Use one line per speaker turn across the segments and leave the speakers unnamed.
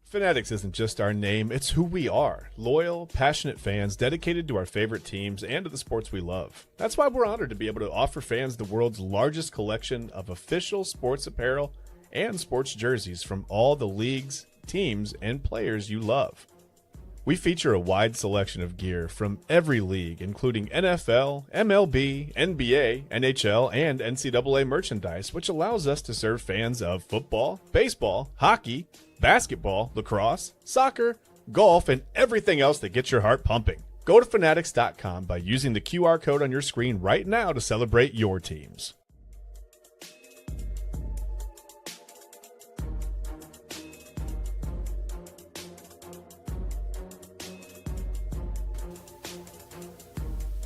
Fanatics isn't just our name, it's who we are. Loyal, passionate fans dedicated to our favorite teams and to the sports we love. That's why we're honored to be able to offer fans the world's largest collection of official sports apparel and sports jerseys from all the leagues, teams, and players you love. We feature a wide selection of gear from every league, including NFL, MLB, NBA, NHL, and NCAA merchandise, which allows us to serve fans of football, baseball, hockey, basketball, lacrosse, soccer, golf, and everything else that gets your heart pumping. Go to fanatics.com by using the QR code on your screen right now to celebrate your teams.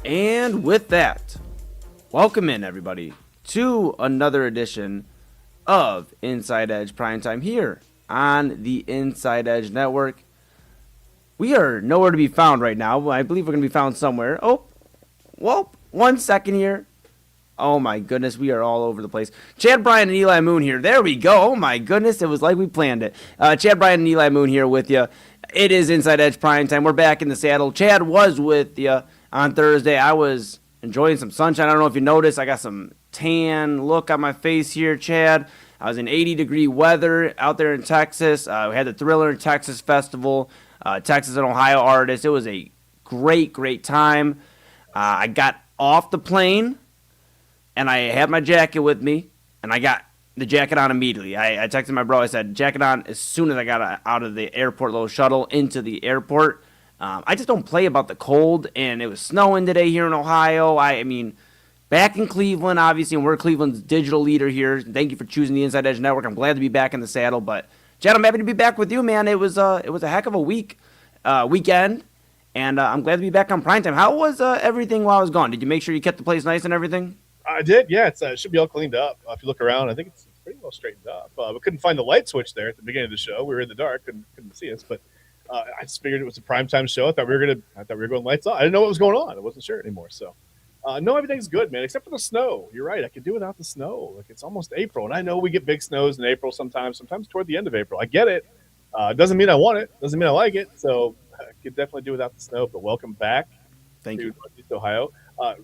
And with that, welcome in everybody to another edition of Inside Edge Primetime here on the Inside Edge Network. We are nowhere to be found right now. I believe we're going to be found somewhere. Oh, well, 1 second here. Oh my goodness, we are all over the place. Chad, Bryan, and Eli Moon here. There we go. Oh my goodness, it was like we planned it. Chad, Bryan, and Eli Moon here with you. It is Inside Edge Primetime. We're back in the saddle. Chad was with you on Thursday. I was enjoying some sunshine. I don't know if you noticed, I got some tan look on my face here, Chad. I was in 80-degree weather out there in Texas. We had the Thriller in Texas Festival, Texas and Ohio artists. It was a great, great time. I got off the plane, and I had my jacket with me, and I got the jacket on immediately. I texted my bro. I said, jacket on as soon as I got out of the airport little shuttle into the airport. I just don't play about the cold, and it was snowing today here in Ohio. I mean, back in Cleveland, obviously, and we're Cleveland's digital leader here. Thank you for choosing the Inside Edge Network. I'm glad to be back in the saddle. But, Chad, I'm happy to be back with you, man. It was a heck of a weekend, and I'm glad to be back on Primetime. How was everything while I was gone? Did you make sure you kept the place nice and everything?
I did, yeah. It should be all cleaned up. If you look around, I think it's pretty well straightened up. We couldn't find the light switch there at the beginning of the show. We were in the dark, couldn't see us, but I just figured it was a primetime show. I thought we were going lights off. I didn't know what was going on. I wasn't sure anymore. So, no, everything's good, man, except for the snow. You're right. I could do without the snow. Like, it's almost April, and I know we get big snows in April sometimes toward the end of April. I get it. It doesn't mean I want it. Doesn't mean I like it. So I could definitely do without the snow. But welcome back
Thank
to
you.
Northeast Ohio.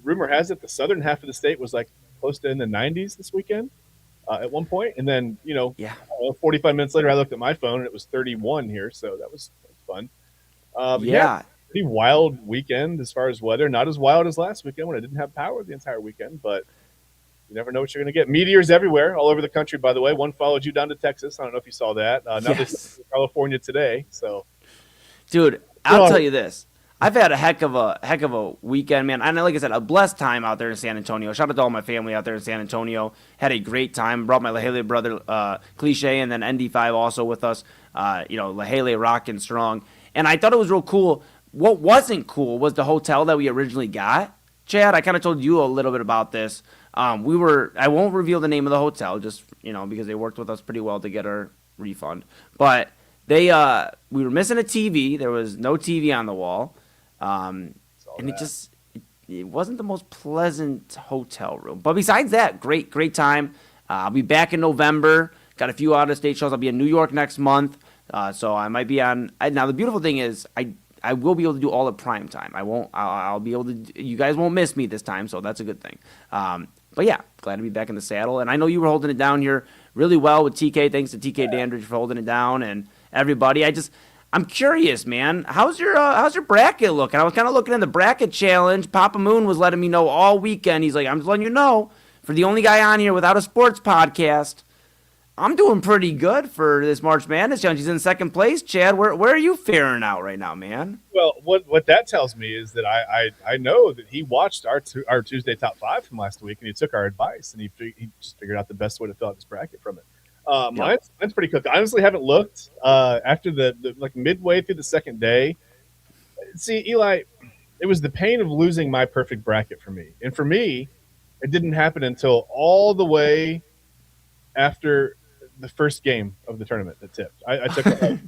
Rumor has it the southern half of the state was like close to in the 90s this weekend at one point, and then 45 minutes later I looked at my phone and it was 31 here, so that was fun. Pretty wild weekend as far as weather. Not as wild as last weekend when I didn't have power the entire weekend, but you never know what you're going to get. Meteors everywhere, all over the country, by the way. One followed you down to Texas. I don't know if you saw that. Now this is California today. So,
dude, I'll tell you this. I've had a heck of a weekend, man. And like I said, a blessed time out there in San Antonio. Shout out to all my family out there in San Antonio. Had a great time. Brought my Lahele brother, Cliche, and then ND5 also with us. Lahele rocking strong. And I thought it was real cool. What wasn't cool was the hotel that we originally got. Chad, I kind of told you a little bit about this. I won't reveal the name of the hotel just, because they worked with us pretty well to get our refund. But we were missing a TV. There was no TV on the wall. And it wasn't the most pleasant hotel room. But besides that, great time. I'll be back in November. Got a few out-of-state shows. I'll be in New York next month. So I might be on. Now, the beautiful thing is I will be able to do all at prime time. I'll be able to. You guys won't miss me this time, so that's a good thing. But yeah, glad to be back in the saddle. And I know you were holding it down here really well with TK. Thanks to TK Dandridge for holding it down and everybody. I'm curious, man. How's your bracket looking? I was kind of looking in the bracket challenge. Papa Moon was letting me know all weekend. He's like, I'm just letting you know, for the only guy on here without a sports podcast, I'm doing pretty good for this March Madness challenge. He's in second place. Chad, where are you faring out right now, man?
Well, what that tells me is that I know that he watched our Tuesday top 5 from last week, and he took our advice, and he just figured out the best way to fill out his bracket from it. Mine's pretty cooked. I honestly haven't looked after the like midway through the second day. See, Eli, it was the pain of losing my perfect bracket for me. And for me, it didn't happen until all the way after the first game of the tournament that tipped. I took it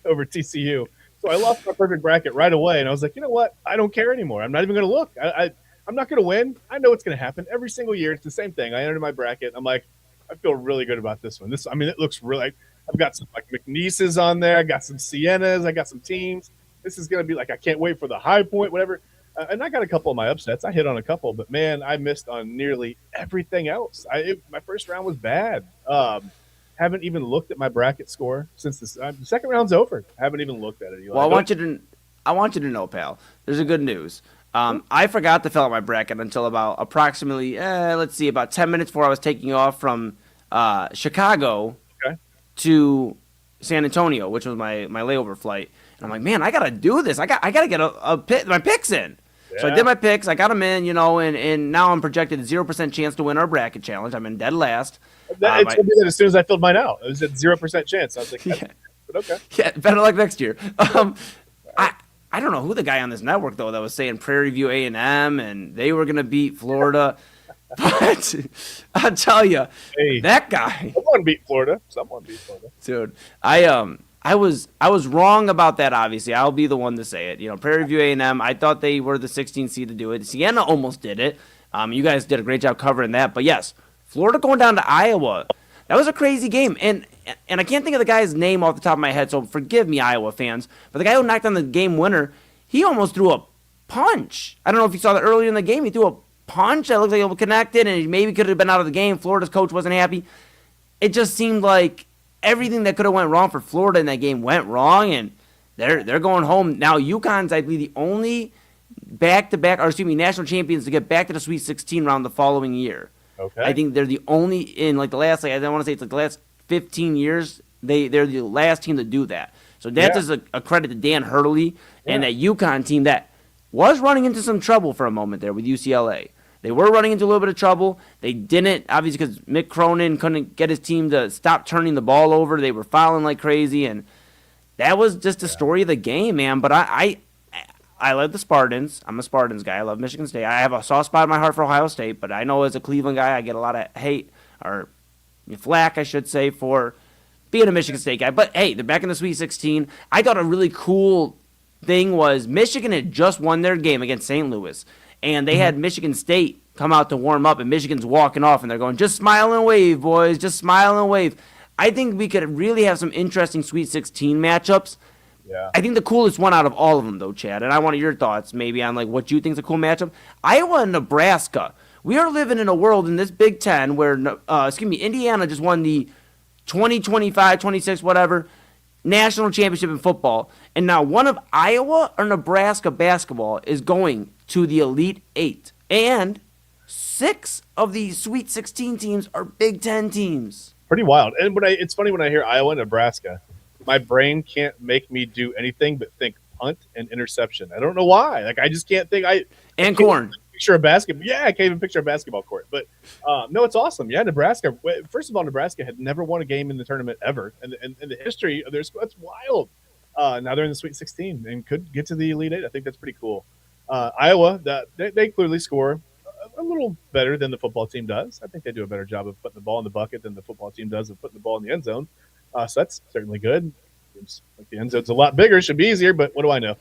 over TCU. So I lost my perfect bracket right away. And I was like, you know what? I don't care anymore. I'm not even going to look. I'm not going to win. I know what's going to happen. Every single year, it's the same thing. I enter my bracket. I'm like, I feel really good about this one. It looks really I've got some like McNeese's on there. I got some Siennas. I got some teams. This is going to be like, I can't wait for the high point, whatever. And I got a couple of my upsets. I hit on a couple, but man, I missed on nearly everything else. My first round was bad. Haven't even looked at my bracket score since the second round's over. Haven't even looked at it. Eli.
Well, I want you to know, pal. There's a good news. I forgot to fill out my bracket until about approximately, about 10 minutes before I was taking off from Chicago to San Antonio, which was my layover flight. And I'm like, man, I gotta do this. I gotta get my picks in. Yeah. So I did my picks. I got them in, and now I'm projected 0% chance to win our bracket challenge. I'm in dead last.
It told me that as soon as I filled mine out. It was at 0% chance. I was like, yeah. But okay.
Yeah, better luck next year. I don't know who the guy on this network, though, that was saying Prairie View A&M, and they were going to beat Florida. But I'll tell you, that guy.
Someone beat Florida.
Dude, I was wrong about that, obviously. I'll be the one to say it. Prairie View A&M, I thought they were the 16th seed to do it. Siena almost did it. You guys did a great job covering that. But, yes, Florida going down to Iowa. That was a crazy game. And I can't think of the guy's name off the top of my head, so forgive me, Iowa fans. But the guy who knocked on the game winner, he almost threw a punch. I don't know if you saw that earlier in the game. He threw a punch that looked like it was connected, and he maybe could have been out of the game. Florida's coach wasn't happy. It just seemed like everything that could have went wrong for Florida in that game went wrong, and they're going home. Now, UConn's, I believe, the only national champions to get back to the Sweet 16 round the following year.
Okay.
I think they're the only in the last, I don't want to say it's the last 15 years, they're the last team to do that. So that's just a credit to Dan Hurley and that UConn team that was running into some trouble for a moment there with UCLA. They were running into a little bit of trouble. They didn't, obviously, because Mick Cronin couldn't get his team to stop turning the ball over. They were fouling like crazy, and that was just the story of the game, man. But I love the Spartans. I'm a Spartans guy. I love Michigan State. I have a soft spot in my heart for Ohio State, but I know as a Cleveland guy, I get a lot of hate, or flack, I should say, for being a Michigan State guy. But, hey, they're back in the Sweet 16. I thought a really cool thing was Michigan had just won their game against St. Louis, and they had Michigan State come out to warm up, and Michigan's walking off, and they're going, just smile and wave, boys, just smile and wave. I think we could really have some interesting Sweet 16 matchups.
Yeah.
I think the coolest one out of all of them, though, Chad, and I want your thoughts maybe on what you think is a cool matchup. Iowa and Nebraska. We are living in a world in this Big Ten where, Indiana just won the 2025, 26, whatever, national championship in football. And now one of Iowa or Nebraska basketball is going to the Elite Eight. And 6 of the Sweet 16 teams are Big Ten teams.
Pretty wild. And it's funny when I hear Iowa and Nebraska, my brain can't make me do anything but think punt and interception. I don't know why. I just can't think.
And corn.
Picture a basketball. Yeah, I can't even picture a basketball court. But no, it's awesome. Yeah, Nebraska. First of all, Nebraska had never won a game in the tournament ever, and in the history of their squad, that's wild. Now they're in the Sweet 16 and could get to the Elite Eight. I think that's pretty cool. Iowa, they clearly score a little better than the football team does. I think they do a better job of putting the ball in the bucket than the football team does of putting the ball in the end zone. So that's certainly good. Seems like the end zone's a lot bigger, should be easier, but what do I know?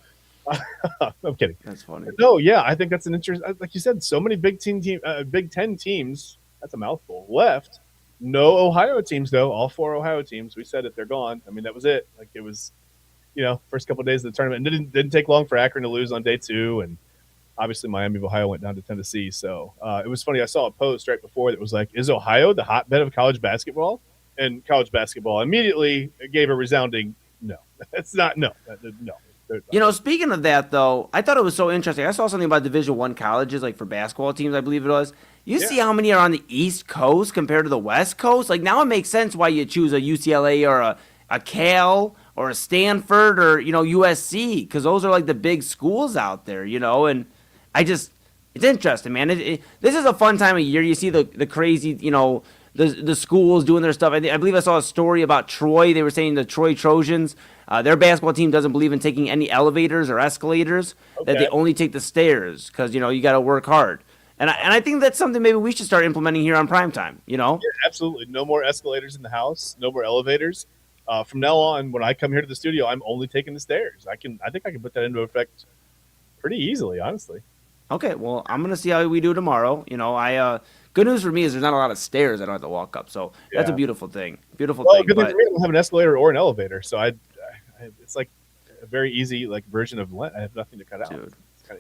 I'm kidding.
That's funny.
No, yeah, I think that's an interesting. Like you said, so many Big Ten teams. That's a mouthful. Left. No Ohio teams though. All 4 Ohio teams. We said it. They're gone. I mean, that was it. Like it was, first couple of days of the tournament. And didn't take long for Akron to lose on day 2, and obviously Miami of Ohio went down to Tennessee. So it was funny. I saw a post right before that was like, "Is Ohio the hotbed of college basketball?" And college basketball immediately gave a resounding no. It's not. No. No.
Speaking of that, though, I thought it was so interesting. I saw something about Division I colleges, like for basketball teams, I believe it was. You see how many are on the East Coast compared to the West Coast? Like, now it makes sense why you choose a UCLA or a Cal or a Stanford or, USC, because those are, like, the big schools out there, and it's interesting, man. This is a fun time of year. You see the crazy, the schools doing their stuff. I believe I saw a story about Troy. They were saying the Troy Trojans, their basketball team doesn't believe in taking any elevators or escalators, that they only take the stairs because, you got to work hard. And I think that's something maybe we should start implementing here on Primetime,
Yeah, absolutely. No more escalators in the house. No more elevators. From now on, when I come here to the studio, I'm only taking the stairs. I think I can put that into effect pretty easily, honestly.
Okay, well, I'm going to see how we do tomorrow. Good news for me is there's not a lot of stairs I don't have to walk up. So that's a beautiful thing. Beautiful
well,
thing.
Good thing for me, I don't have an escalator or an elevator, so it's like a very easy like version of Lent. I have nothing to cut out.
Dude.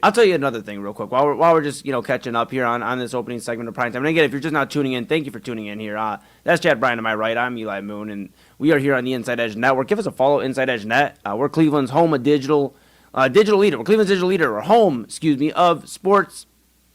I'll tell you another thing real quick while we're just catching up here on this opening segment of Primetime. And again, if you're just not tuning in, thank you for tuning in here. That's Chad Bryan to my right. I'm Eli Moon, and we are here on the Inside Edge Network. Give us a follow, Inside Edge Net. We're Cleveland's home of digital leader. We're Cleveland's digital leader, or home, of sports,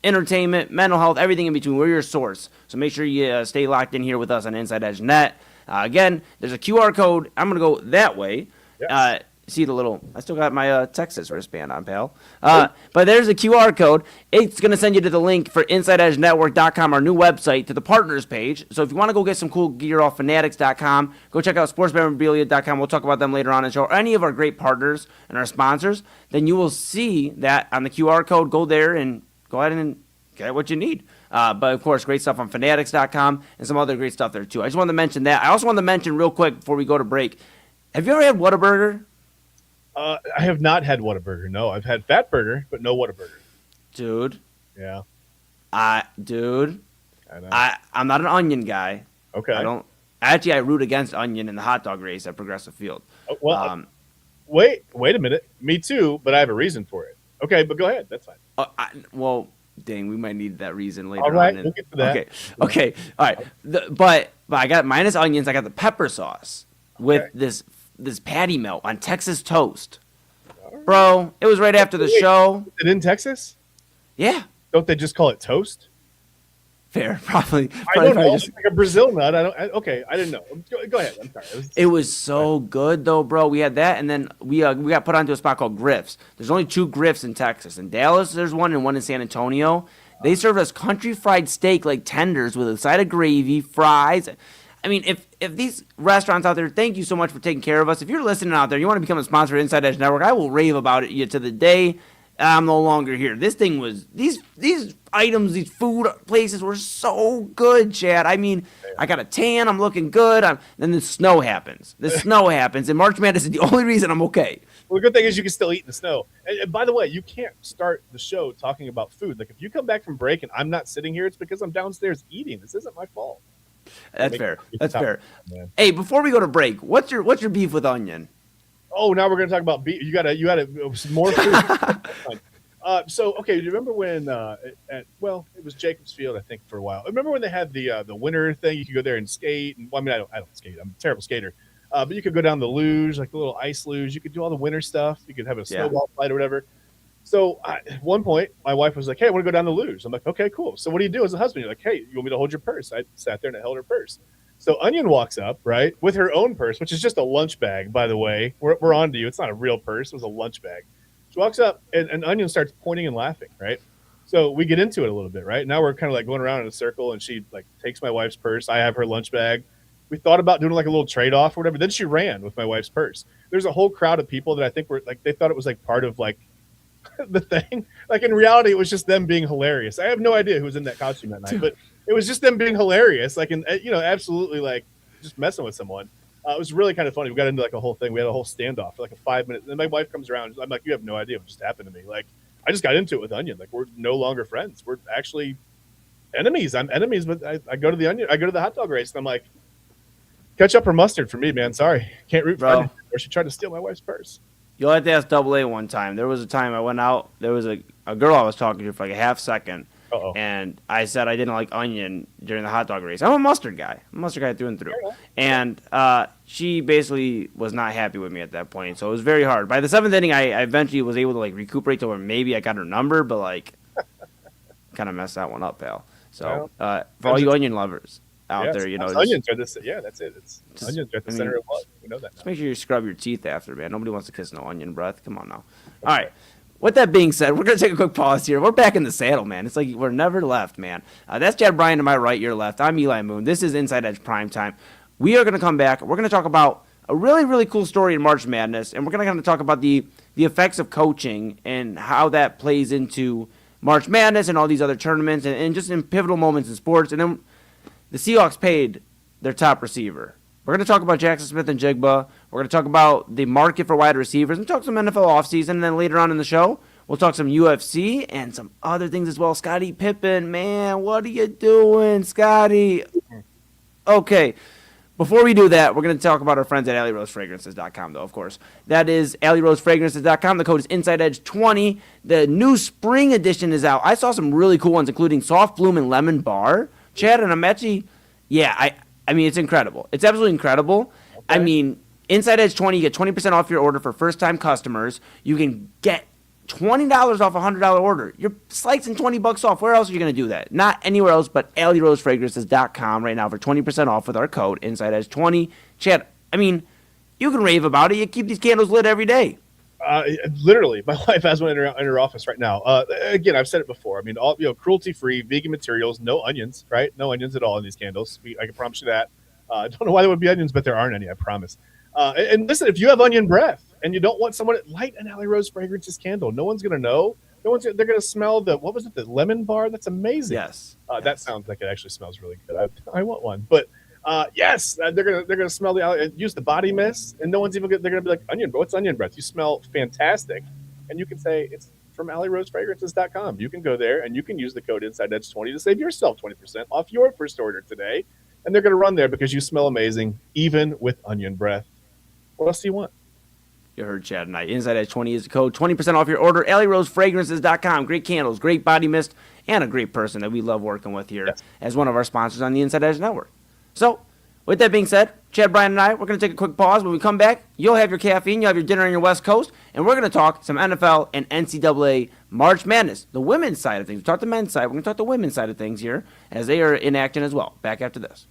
entertainment, mental health, everything in between. We're your source. So make sure you stay locked in here with us on Inside Edge Net. Again, there's a QR code. I'm going to go that way.
Yes.
See the little, I still got my Texas wristband on, pal. But there's a QR code. It's going to send you to the link for InsideEdgeNetwork.com, our new website, to the partners page. So if you want to go get some cool gear off Fanatics.com, go check out SportsMemorabilia.com. We'll talk about them later on in the show. Or any of our great partners and our sponsors, then you will see that on the QR code. Go there and go ahead and get what you need. But, of course, great stuff on Fanatics.com and some other great stuff there, too. I just wanted to mention that. I also wanted to mention real quick before we go to break, have you ever had Whataburger?
I have not had Whataburger. No, I've had Fatburger, but no Whataburger.
Dude.
Yeah.
I know. I'm not an onion guy.
Okay.
I root against onion in the hot dog race at Progressive Field.
Oh, well, wait a minute. Me too, but I have a reason for it. Okay, but go ahead. That's fine.
Dang, we might need that reason later
on. All right,
on.
we'll get to that.
Okay. All right. But I got minus onions. I got the pepper sauce with this patty melt on Texas toast. Bro, it was right after the show.
Is it in Texas?
Yeah.
Don't they just call it toast?
Fair, probably.
I don't know. It's like a Brazil nut. I didn't know. Go ahead. I'm sorry.
It was so good, though, bro. We had that, and then we got put onto a spot called Griff's. There's only 2 Griff's in Texas. In Dallas, there's one, and one in San Antonio. They serve us country fried steak like tenders with a side of gravy, fries. I mean, if these restaurants out there, thank you so much for taking care of us. If you're listening out there, you want to become a sponsor of Inside Edge Network, I will rave about it to the day I'm no longer here. This thing was, these items, these food places were so good, Chad. I mean, I got a tan, I'm looking good. Then the snow happens. And March Madness is the only reason I'm okay.
Well, the good thing is you can still eat in the snow. And by the way, you can't start the show talking about food. Like, if you come back from break and I'm not sitting here, it's because I'm downstairs eating. This isn't my fault.
That's fair. Hey, before we go to break, what's your beef with onion?
Oh, now we're going to talk about beef. You got some more food. Do you remember when it was Jacobs Field, I think, for a while. Remember when they had the winter thing? You could go there and skate. And, I don't skate. I'm a terrible skater. But you could go down the luge, like the little ice luge. You could do all the winter stuff. You could have a snowball fight or whatever. So at one point, my wife was like, hey, I want to go down the luge. I'm like, okay, cool. So what do you do as a husband? You're like, hey, you want me to hold your purse? I sat there and I held her purse. So Onion walks up, right, with her own purse, which is just a lunch bag, by the way. We're on to you. It's not a real purse. It was a lunch bag. She walks up, and Onion starts pointing and laughing, right? So we get into it a little bit, right? Now we're kind of like going around in a circle, and she like takes my wife's purse. I have her lunch bag. We thought about doing like a little trade-off or whatever. Then she ran with my wife's purse. There's a whole crowd of people that I think were like, they thought it was like part of like the thing. Like, in reality, it was just them being hilarious. I have no idea who was in that costume that night, but it was just them being hilarious. Like, and absolutely like just messing with someone. It was really kind of funny. We got into like a whole thing. We had a whole standoff for like a 5 minutes. And then my wife comes around. I'm like, you have no idea what just happened to me. Like, I just got into it with Onion. Like, we're no longer friends. We're actually enemies. I'm enemies, but I go to the Onion. I go to the hot dog race, and I'm like, ketchup or mustard for me, man. Sorry, can't root for Onion. Or she tried to steal my wife's purse.
You'll have to ask Double A one time. There was a time I went out. There was a girl I was talking to for like a half second.
Uh-oh.
And I said I didn't like onion during the hot dog race. I'm a mustard guy. Through and through. And she basically was not happy with me at that point. So it was very hard. By the 7th inning, I eventually was able to like recuperate to where maybe I got her number, but like kind of messed that one up, pal. So for all you onion lovers out there,
onions are this. Yeah, that's it. Onions are at the center of love. We know that now.
Just make sure you scrub your teeth after, man. Nobody wants to kiss no onion breath. Come on now. All right. With that being said, we're going to take a quick pause here. We're back in the saddle, man. It's like we're never left, man. That's Chad Bryan to my right, your left. I'm Eli Moon. This is Inside Edge Primetime. We are going to come back. We're going to talk about a really, really cool story in March Madness, and we're going to kind of talk about the effects of coaching and how that plays into March Madness and all these other tournaments and just in pivotal moments in sports. And then the Seahawks paid their top receiver. We're going to talk about Jaxon Smith-Njigba. We're going to talk about the market for wide receivers and talk some NFL offseason. And then later on in the show, We'll talk some UFC and some other things as well. Scottie Pippen, man, what are you doing, Scottie? Okay. Before we do that, we're going to talk about our friends at AlleyRoseFragrances.com, though, of course. That is AlleyRoseFragrances.com. The code is InsideEdge20. The new spring edition is out. I saw some really cool ones, including Soft Bloom and Lemon Bar. Chad, and I'm actually, I mean, it's incredible. It's absolutely incredible. Okay. I mean, Inside Edge 20, you get 20% off your order for first-time customers. You can get $20 off a $100 order. You're slicing $20 off. Where else are you going to do that? Not anywhere else but AlleyRoseFragrances.com right now for 20% off with our code InsideEdge20. Chad, I mean, you can rave about it. You keep these candles lit every day.
Literally, my wife has one in her office right now. Again, I've said it before. I mean, all cruelty-free, vegan materials, no onions, right? No onions at all in these candles. I can promise you that. I don't know why there would be onions, but there aren't any. I promise. And listen, if you have onion breath and you don't want someone to light an Alley Rose Fragrances candle, no one's gonna know. They're gonna smell the lemon bar? That's amazing.
Yes.
That sounds like it actually smells really good. I want one, but. Yes, they're gonna smell use the body mist, and no one's even they're gonna be like, onion, what's onion breath? You smell fantastic, and you can say it's from AlleyRoseFragrances.com. You can go there and you can use the code InsideEdge20 to save yourself 20% off your first order today, and they're gonna run there because you smell amazing, even with onion breath. What else do you want?
You heard Chad and I. InsideEdge20 is the code. 20% off your order. AlleyRoseFragrances.com. Great candles, great body mist, and a great person that we love working with here as one of our sponsors on the Inside Edge Network. So, with that being said, Chad, Bryan, and I, we're going to take a quick pause. When we come back, you'll have your caffeine, you'll have your dinner on your West Coast, and we're going to talk some NFL and NCAA March Madness, the women's side of things. We talked the men's side. We're going to talk the women's side of things here as they are in action as well. Back after this.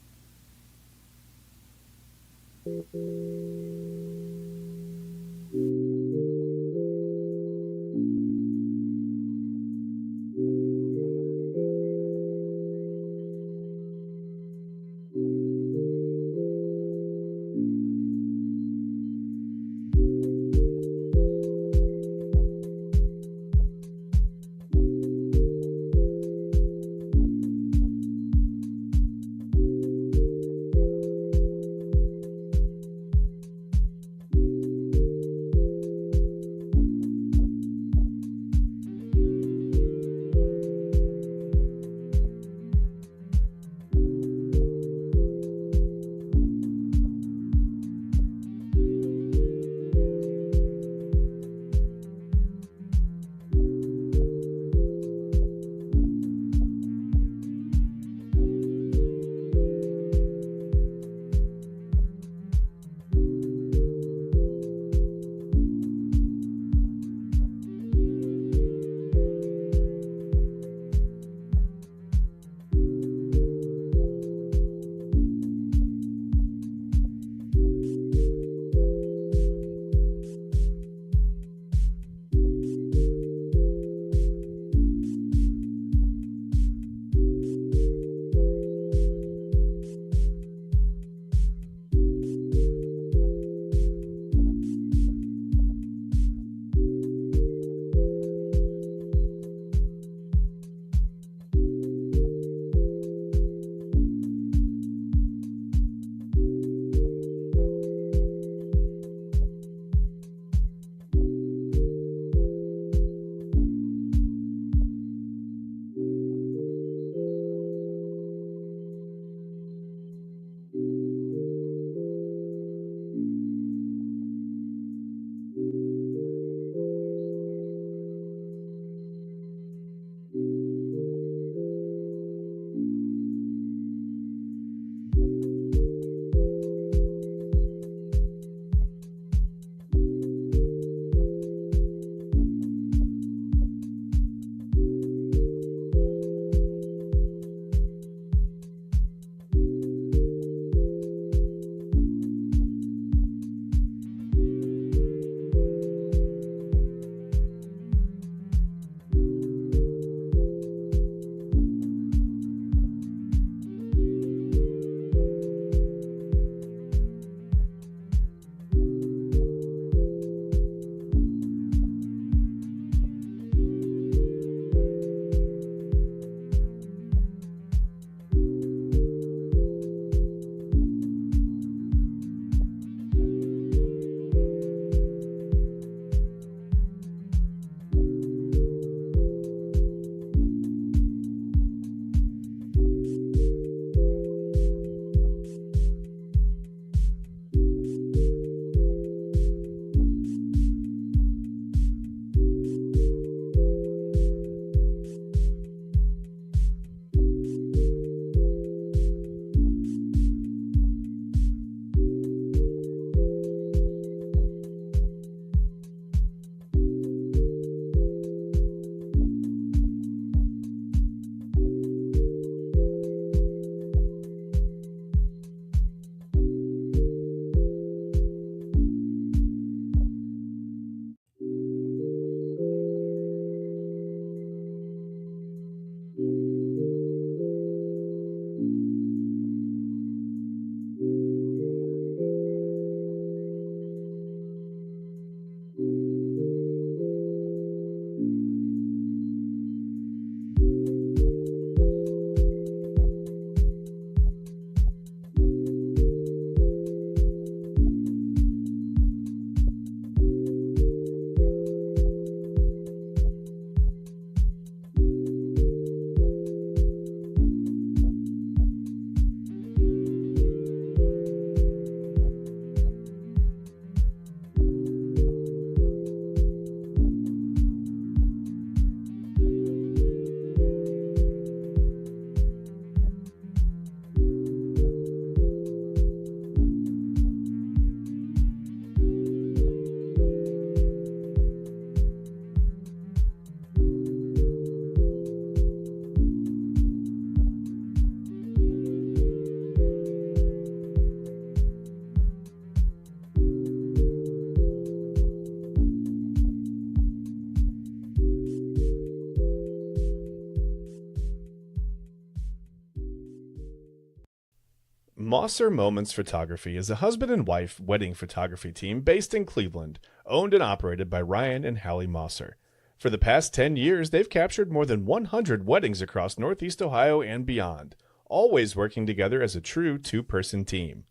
Mosser Moments Photography is a husband and wife wedding photography team based in Cleveland, owned and operated by Ryan and Hallie Mosser. For the past 10 years, they've captured more than 100 weddings across Northeast Ohio and beyond, always working together as a true two-person team.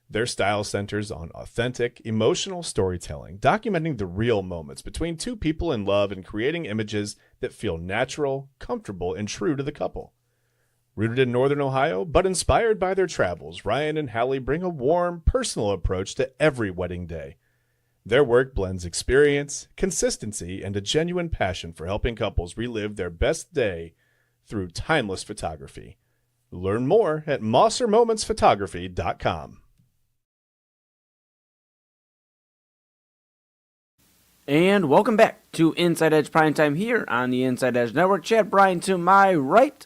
Their style centers on authentic, emotional storytelling, documenting the real moments between two people in love and creating images that feel natural, comfortable, and true to the couple. Rooted in Northern Ohio, but inspired by their travels, Ryan and Hallie bring a warm, personal approach to every wedding day. Their work blends experience, consistency, and a genuine passion for helping couples relive their best day through timeless photography. Learn more at mossermomentsphotography.com.
And welcome back to Inside Edge Primetime here on the Inside Edge Network. Chad Bryan to my right,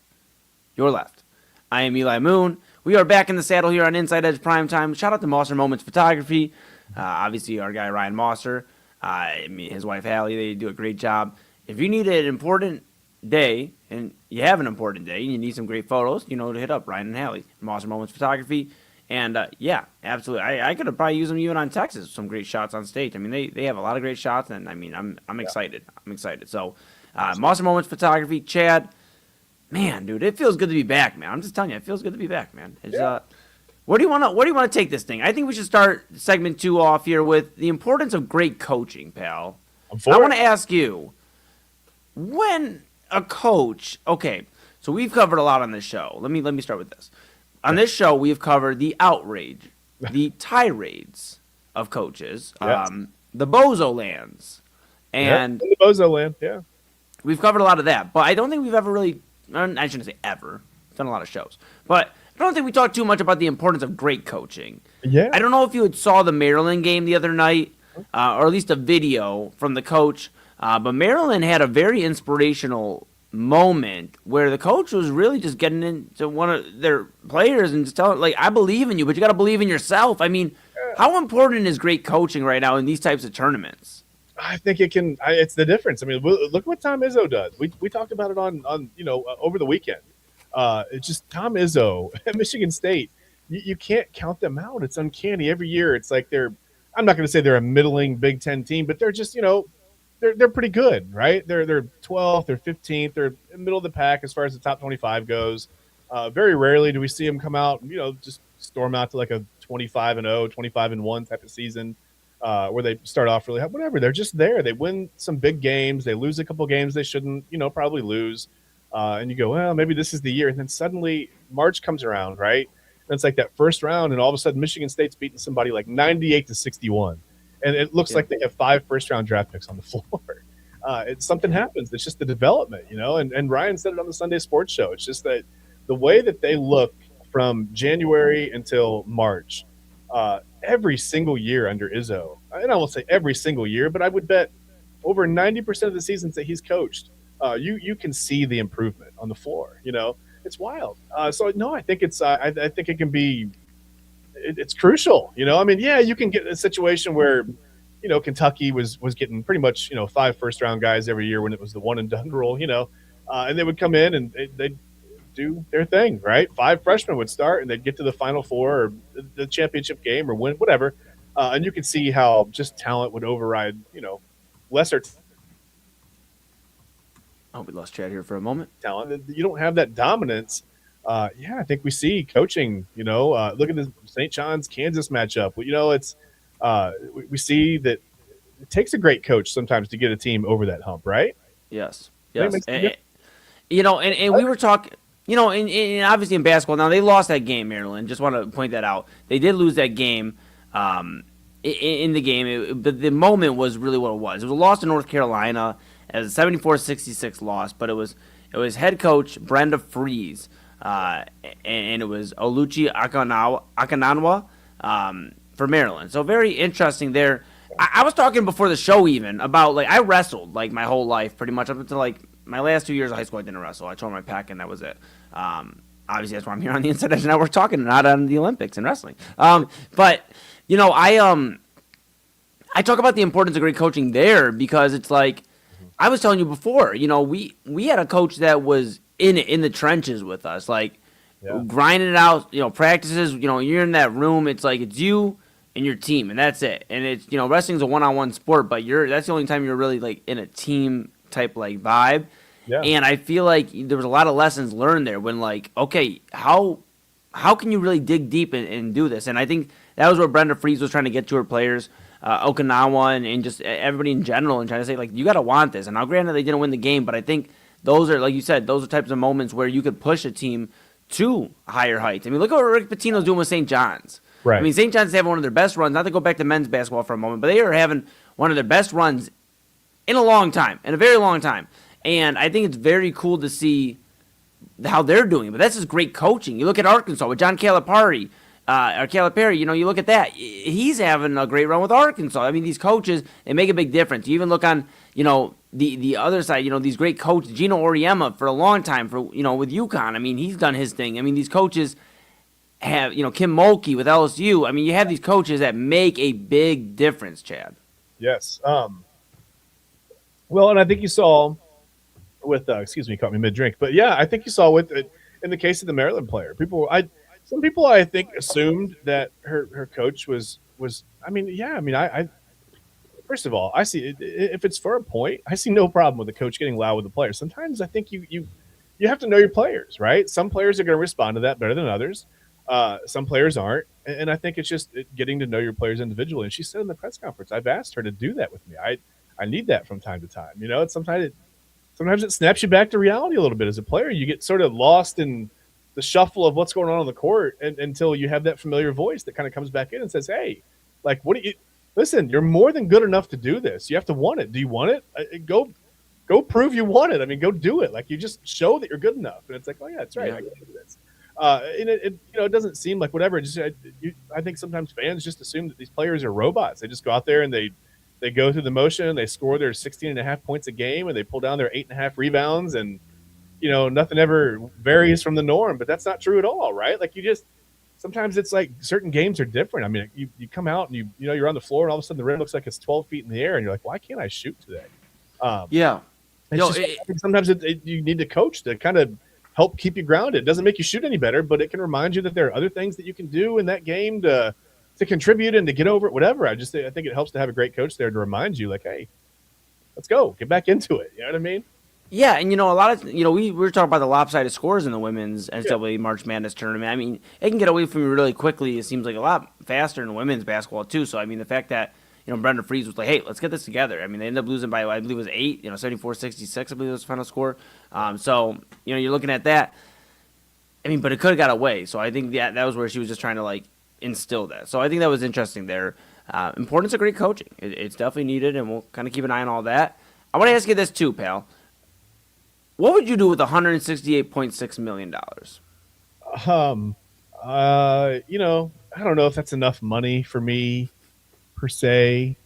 your left. I am Eli Moon. We are back in the saddle here on Inside Edge Primetime. Shout out to Mosser Moments Photography. Obviously, our guy Ryan Mosser, his wife Hallie, they do a great job. If you need an important day, and you have an important day, and you need some great photos, to hit up Ryan and Hallie, Mosser Moments Photography. And, yeah, absolutely. I could have probably used them even on Texas, some great shots on stage. I mean, they have a lot of great shots, and, I'm excited. I'm excited. So, Mosser Moments Photography, Chad, man, dude, it feels good to be back, man. I'm just telling you, it feels good to be back, man. It's, Where do you want to take this thing? I think we should start segment 2 off here with the importance of great coaching, pal. I want to ask you, when a coach, okay, so we've covered a lot on this show. Let me start with this. On this show, we've covered the outrage, the tirades of coaches, the bozo lands, and
the bozo land, yeah.
We've covered a lot of that, but I don't think we've ever really, I shouldn't say ever, done a lot of shows, but I don't think we talked too much about the importance of great coaching.
Yeah.
I don't know if you saw the Maryland game the other night, or at least a video from the coach, but Maryland had a very inspirational moment where the coach was really just getting into one of their players and just telling, like, I believe in you, but you got to believe in yourself. I mean, how important is great coaching right now in these types of tournaments?
I think it's the difference. I mean, look what Tom Izzo does. We talked about it on over the weekend. It's just Tom Izzo at Michigan State. You can't count them out. It's uncanny. Every year it's like I'm not going to say they're a middling Big Ten team, but they're just, they're pretty good, right? They're 12th, they're 15th, they're in the middle of the pack as far as the top 25 goes. Very rarely do we see them come out, just storm out to like a 25-0, 25-1 type of season where they start off really high. Whatever, they're just there. They win some big games. They lose a couple games they shouldn't, probably lose. And you go, well, maybe this is the year. And then suddenly March comes around, right? And it's like that first round, and all of a sudden Michigan State's beating somebody like 98-61. And it looks like they have 5 first-round draft picks on the floor. Something happens. It's just the development, And Ryan said it on the Sunday Sports Show. It's just that the way that they look from January until March, every single year under Izzo, and I won't say every single year, but I would bet over 90% of the seasons that he's coached, you can see the improvement on the floor. It's wild. So no, I think I think it can be. It's crucial. You can get a situation where, Kentucky was getting pretty much, 5 first-round guys every year when it was the one-and-done rule, and they would come in and they'd do their thing, right? 5 freshmen would start and they'd get to the Final Four or the championship game or win, whatever. And you could see how just talent would override, lesser
Oh, we lost Chad here for a moment.
talent. You don't have that dominance. I think we see coaching, look at the St. John's Kansas matchup. It's we see that it takes a great coach sometimes to get a team over that hump, right?
Yes. And we were talking, and obviously in basketball, now they lost that game, Maryland. Just want to point that out. They did lose that game in the game, but the moment was really what it was. It was a loss to North Carolina as a 74-66 loss, but it was head coach Brenda Freeze. And it was Oluchi Akananwa for Maryland. So very interesting there. I was talking before the show even about, I wrestled, my whole life pretty much up until, my last 2 years of high school. I didn't wrestle. I tore my pec, and that was it. Obviously, that's why I'm here on the Inside Edge Network talking, not on the Olympics and wrestling. But, I talk about the importance of great coaching there because it's I was telling you before, we had a coach that was in the trenches with us.
Yeah.
grinding it out, practices, you're in that room. It's like it's you and your team, and that's it. And it's, wrestling's a one-on-one sport, but that's the only time you're really like in a team type like vibe.
Yeah.
And I feel like there was a lot of lessons learned there when like, okay, how can you really dig deep and do this? And I think that was where Brenda Fries was trying to get to her players, Okinawa and just everybody in general, and trying to say like, you got to want this. And now granted they didn't win the game, but I think those are, like you said, those are types of moments where you could push a team to higher heights. I mean, look at what Rick Pitino's doing with St. John's.
Right.
I mean, St. John's is having one of their best runs. Not to go back to men's basketball for a moment, but they are having one of their best runs in a long time, in a very long time. And I think it's very cool to see how they're doing it. But that's just great coaching. You look at Arkansas with John Calipari, you look at that. He's having a great run with Arkansas. I mean, these coaches, they make a big difference. You even look on, the other side, these great coaches, Gino Auriemma for a long time with UConn. I mean, he's done his thing. I mean, these coaches have, Kim Mulkey with LSU. I mean, you have these coaches that make a big difference, Chad.
Yes. Well, and I think you saw with, caught me mid-drink. But, yeah, I think you saw in the case of the Maryland player. Some people I think assumed that her coach was I first of all, I see if it's for a point, I see no problem with the coach getting loud with the players. Sometimes I think you have to know your players, right? Some players are going to respond to that better than others. Some players aren't, and I think it's just getting to know your players individually. And she said in the press conference, I've asked her to do that with me. I need that from time to time. It's sometimes it snaps you back to reality a little bit as a player. You get sort of lost in the shuffle of what's going on the court until you have that familiar voice that kind of comes back in and says, hey, like, listen, you're more than good enough to do this. You have to want it. Do you want it? Go prove you want it. I mean, go do it. Like, you just show that you're good enough. And it's like, oh yeah, that's right. Yeah. I can do this. And it doesn't seem like whatever. I think sometimes fans just assume that these players are robots. They just go out there and they go through the motion, they score their 16.5 points a game, and they pull down their 8.5 rebounds, and nothing ever varies from the norm. But that's not true at all, right? Like, sometimes it's like certain games are different. I mean, you come out and you're on the floor, and all of a sudden the rim looks like it's 12 feet in the air, and you're like, why can't I shoot today?
Yeah.
Sometimes you need to coach to kind of help keep you grounded. It doesn't make you shoot any better, but it can remind you that there are other things that you can do in that game to contribute and to get over it, whatever. I think it helps to have a great coach there to remind you, like, hey, let's go, get back into it. You know what I mean?
Yeah, and a lot of we were talking about the lopsided scores in the women's NCAA March Madness tournament. I mean, it can get away from you really quickly. It seems like a lot faster in women's basketball too. So I mean, the fact that Brenda Fries was like, hey, let's get this together. I mean, they ended up losing by, I believe it was 8, 74-66, I believe was the final score. So you're looking at that. I mean, but it could have got away. So I think that was where she was just trying to like instill that. So I think that was interesting there. Importance of great coaching. It's definitely needed, and we'll kind of keep an eye on all that. I want to ask you this too, pal. What would you do with $168.6 million?
I don't know if that's enough money for me per se.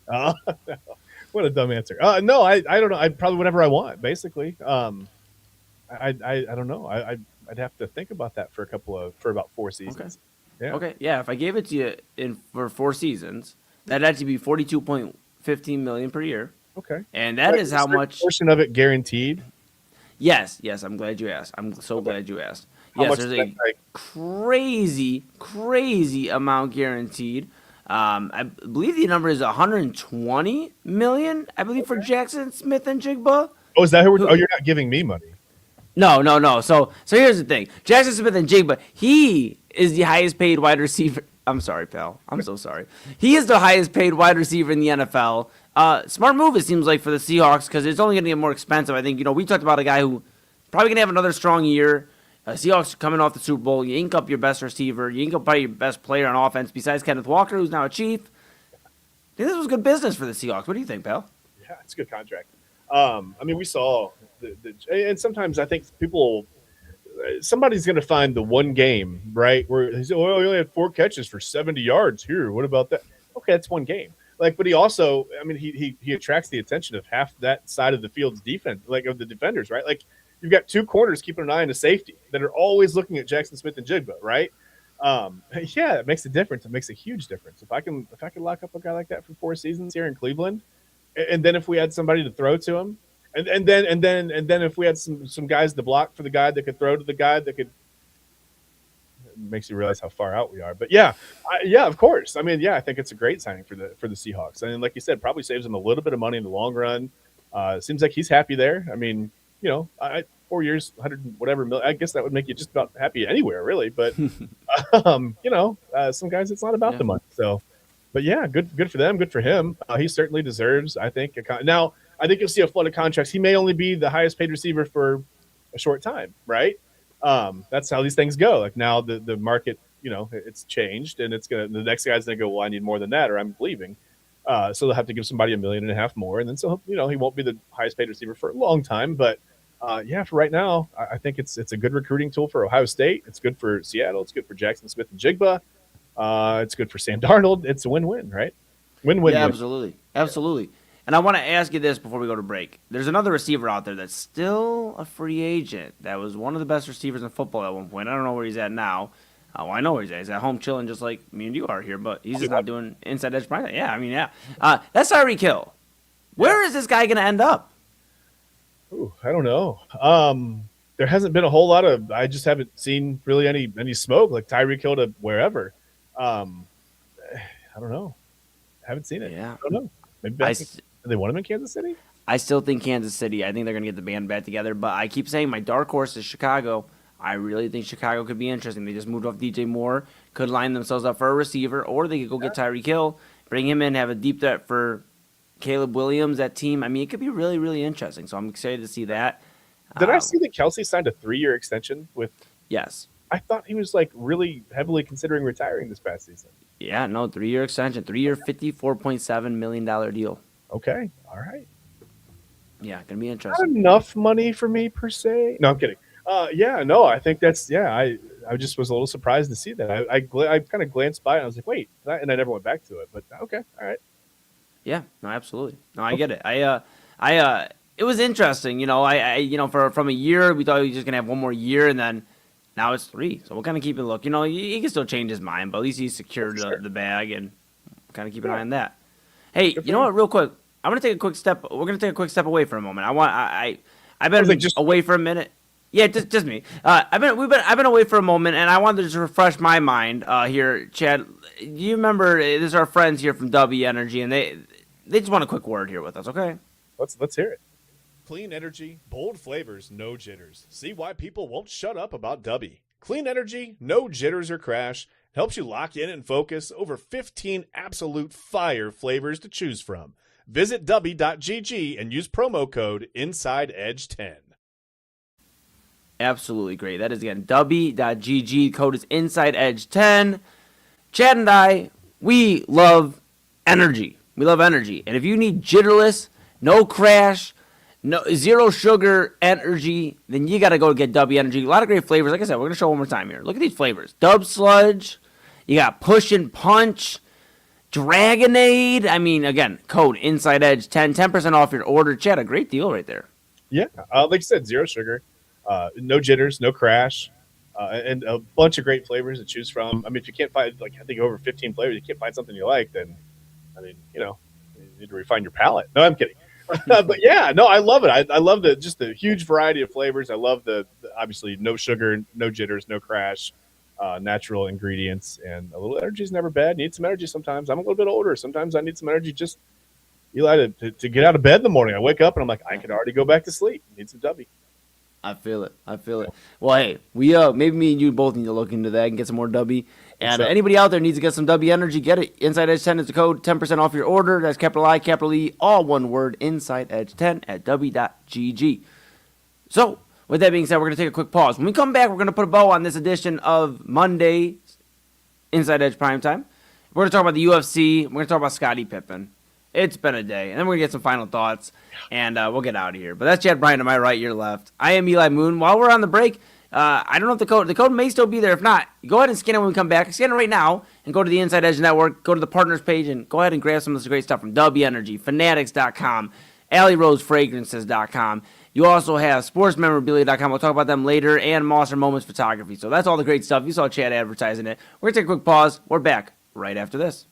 What a dumb answer. No, I don't know. I'd probably whatever I want, basically. I don't know. I'd have to think about that for about 4 seasons.
Okay. Yeah. Okay. Yeah. If I gave it to you for 4 seasons, that'd actually be $42.15 million per year.
Okay.
And that is how much
portion of it guaranteed.
Yes. I'm glad you asked. I'm so glad you asked. Yes, there's a crazy amount guaranteed. I believe the number is $120 million. I believe for Jaxon Smith-Njigba.
Oh, is that who? You're not giving me money.
No. So here's the thing. Jaxon Smith-Njigba, he is the highest paid wide receiver. I'm sorry, pal. I'm so sorry. He is the highest paid wide receiver in the NFL. Smart move, it seems like, for the Seahawks, because it's only going to get more expensive. I think, we talked about a guy who probably going to have another strong year. Seahawks coming off the Super Bowl. You ink up your best receiver. You ink up probably your best player on offense besides Kenneth Walker, who's now a Chief. I think this was good business for the Seahawks. What do you think, pal?
Yeah, it's a good contract. We saw and sometimes I think somebody's going to find the one game, right, where he said, well, he only had 4 catches for 70 yards here. What about that? Okay, that's one game. Like, but he also, he attracts the attention of half that side of the field's defense, like of the defenders, right? Like, you've got 2 corners keeping an eye on the safety that are always looking at Jaxon Smith-Njigba, right? Yeah, it makes a difference. It makes a huge difference. If I can lock up a guy like that for 4 seasons here in Cleveland, and then if we had somebody to throw to him, and then if we had some guys to block for the guy that could throw to the guy that could, makes you realize how far out we are. But yeah, yeah, of course. I mean, yeah, I think it's a great signing for the Seahawks. And like you said, probably saves them a little bit of money in the long run. Seems like he's happy there. I mean, 4 years, 100 whatever million. I guess that would make you just about happy anywhere, really. But some guys, it's not about the money. So, but yeah, good for them. Good for him. He certainly deserves, I think, now. I think you'll see a flood of contracts. He may only be the highest paid receiver for a short time, right? That's how these things go. Like now the market, it's changed, and the next guy's gonna go, well, I need more than that, or I'm leaving. So they'll have to give somebody $1.5 million more, and then he won't be the highest paid receiver for a long time. But for right now, I think it's a good recruiting tool for Ohio State. It's good for Seattle. It's good for Jaxon Smith-Njigba. It's good for Sam Darnold. It's a win-win, right? Win-win.
Yeah, absolutely. And I want to ask you this before we go to break. There's another receiver out there that's still a free agent. That was one of the best receivers in football at one point. I don't know where he's at now. Well, I know where he's at. He's at home chilling just like me and you are here, but he's just not doing Inside Edge Primetime. Yeah. That's Tyreek Hill. Where is this guy going to end up?
Ooh, I don't know. There hasn't been a whole lot of – I just haven't seen really any smoke like Tyreek Hill to wherever. I don't know. I haven't seen it.
Yeah.
I don't know. Maybe they want him in Kansas City?
I still think Kansas City. I think they're going to get the band back together. But I keep saying my dark horse is Chicago. I really think Chicago could be interesting. They just moved off DJ Moore, could line themselves up for a receiver, or they could go get Tyreek Hill, bring him in, have a deep threat for Caleb Williams, that team. I mean, it could be really, really interesting. So I'm excited to see that.
Did I see that Kelsey signed a 3-year extension with?
Yes.
I thought he was like really heavily considering retiring this past season.
Yeah, no, 3-year extension, 3-year, $54.7 million deal.
Okay, all right.
Yeah, gonna be interesting.
Not enough money for me per se. No, I'm kidding. I think that's I just was a little surprised to see that. I kind of glanced by and I was like, wait, and I never went back to it. But okay, all right.
Yeah, no, absolutely. No, I get it. It was interesting. From a year we thought he was just gonna have one more year, and then now it's 3. So we'll kind of keep a look. He can still change his mind, but at least he's secured the bag, and kind of keep an eye on that. Hey, you know what? Real quick, I'm gonna take a quick step. We're gonna take a quick step away for a moment. I've been away for a minute. Yeah, just me. I've been away for a moment, and I wanted to just refresh my mind here, Chad. Do you remember? This is our friends here from W Energy, and they just want a quick word here with us. Okay.
Let's hear it.
Clean energy, bold flavors, no jitters. See why people won't shut up about Dubby. Clean energy, no jitters or crash. Helps you lock in and focus. Over 15 absolute fire flavors to choose from. Visit Dubby.gg and use promo code InsideEdge10.
Absolutely great. That is, again, Dubby.gg. Code is InsideEdge10. Chad and I, we love energy. We love energy. And if you need jitterless, no crash, no zero sugar energy, then you got to go get Dubby Energy. A lot of great flavors. Like I said, we're going to show one more time here. Look at these flavors. Dub Sludge. You got Push and Punch. Dragonade. I mean, again, code InsideEdge10. 10% off your order. Chad, a great deal right there.
Yeah. Like you said, zero sugar. No jitters, no crash. And a bunch of great flavors to choose from. I mean, if you can't find, I think over 15 flavors, you can't find something you like, then, you need to refine your palate. No, I'm kidding. But yeah, no, I love it. I love just the huge variety of flavors. I love the obviously no sugar, no jitters, no crash, natural ingredients, and a little energy is never bad. Need some energy sometimes. I'm a little bit older. Sometimes I need some energy just, Eli, to get out of bed in the morning. I wake up and I'm like, I could already go back to sleep. Need some Dubby.
I feel it. Well, hey, we maybe me and you both need to look into that and get some more Dubby. And anybody out there needs to get some Dubby Energy, get it. InsideEdge10 is the code, 10% off your order. That's capital I, capital E, all one word, InsideEdge10 at Dubby.gg. So, with that being said, we're going to take a quick pause. When we come back, we're going to put a bow on this edition of Monday Inside Edge Primetime. We're going to talk about the UFC. We're going to talk about Scottie Pippen. It's been a day. And then we're going to get some final thoughts, and we'll get out of here. But that's Chad Bryan to my right, your left. I am Eli Moon. While we're on the break, I don't know if the code may still be there. If not, go ahead and scan it when we come back. Scan it right now and go to the Inside Edge Network. Go to the partners page and go ahead and grab some of this great stuff from W Energy, Fanatics.com, AlleyRoseFragrances.com. You also have SportsMemorabilia.com. We'll talk about them later, and Monster Moments Photography. So that's all the great stuff. You saw Chad advertising it. We're going to take a quick pause. We're back right after this.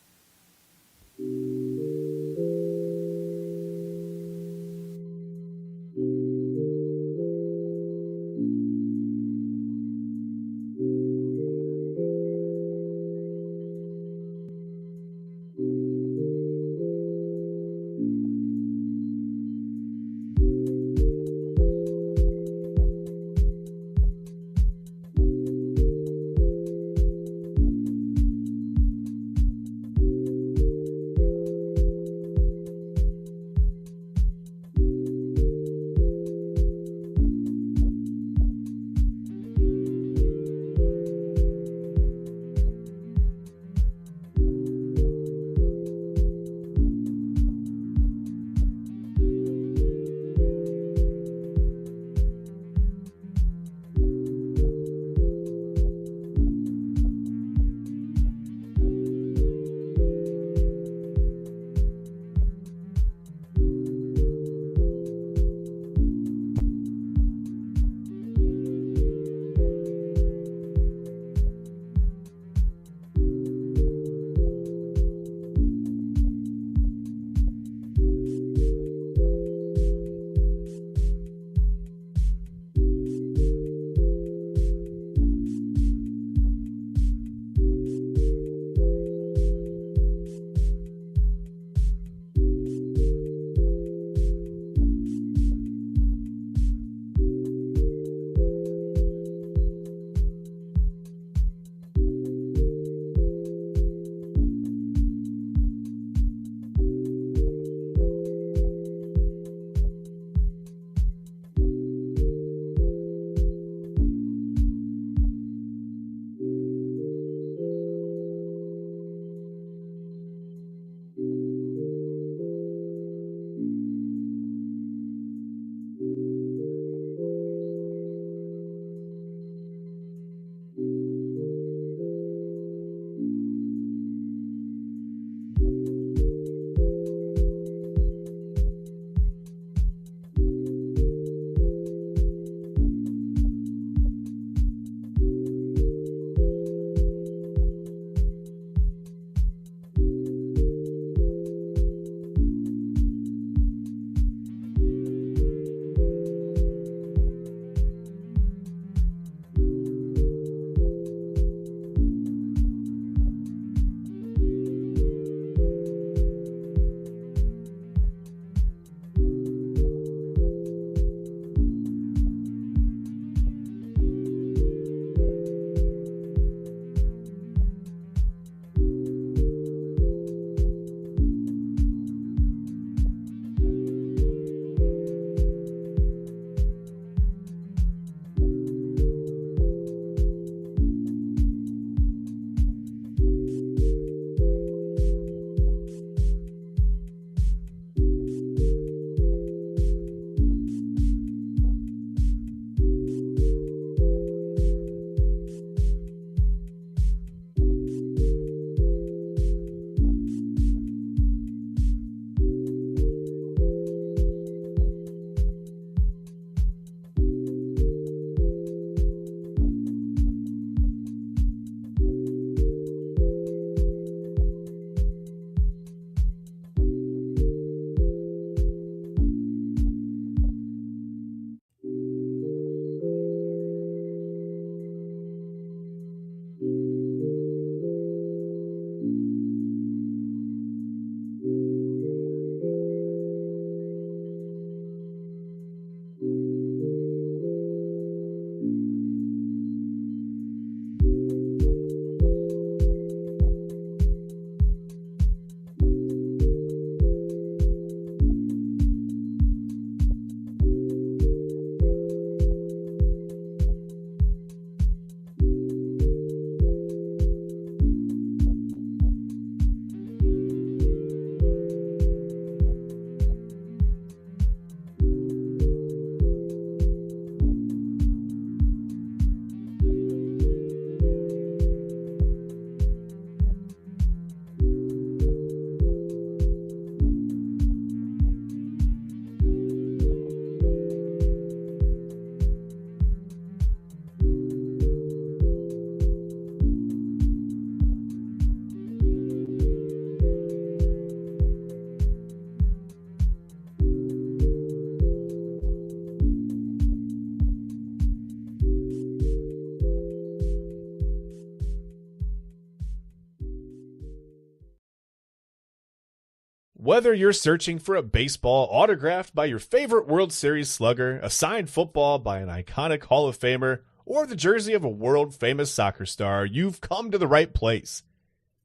Whether you're searching for a baseball autographed by your favorite World Series slugger, a signed football by an iconic Hall of Famer, or the jersey of a world-famous soccer star, you've come to the right place.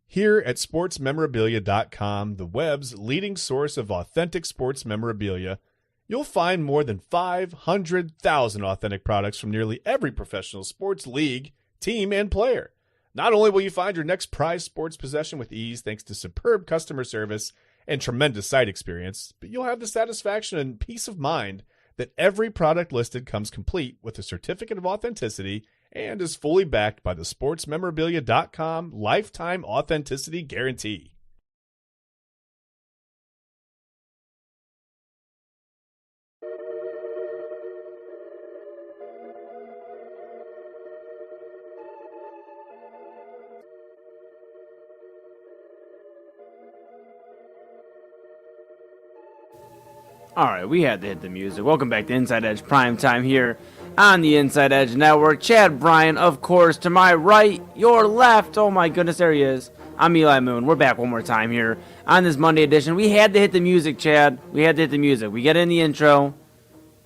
Here at sportsmemorabilia.com, the web's leading source of authentic sports memorabilia, you'll find more than 500,000 authentic products from nearly every professional sports league, team, and player. Not only will you find your next prized sports possession with ease thanks to superb customer service and tremendous site experience, but you'll have the satisfaction and peace of mind that every product listed comes complete with a certificate of authenticity and is fully backed by the sportsmemorabilia.com lifetime authenticity guarantee.
All right, we had to hit the music. Welcome back to Inside Edge Primetime here on the Inside Edge Network. Chad Bryan, of course, to my right, your left. Oh my goodness, there he is. I'm Eli Moon. We're back one more time here on this Monday edition. We had to hit the music, Chad. We had to hit the music. We get in the intro.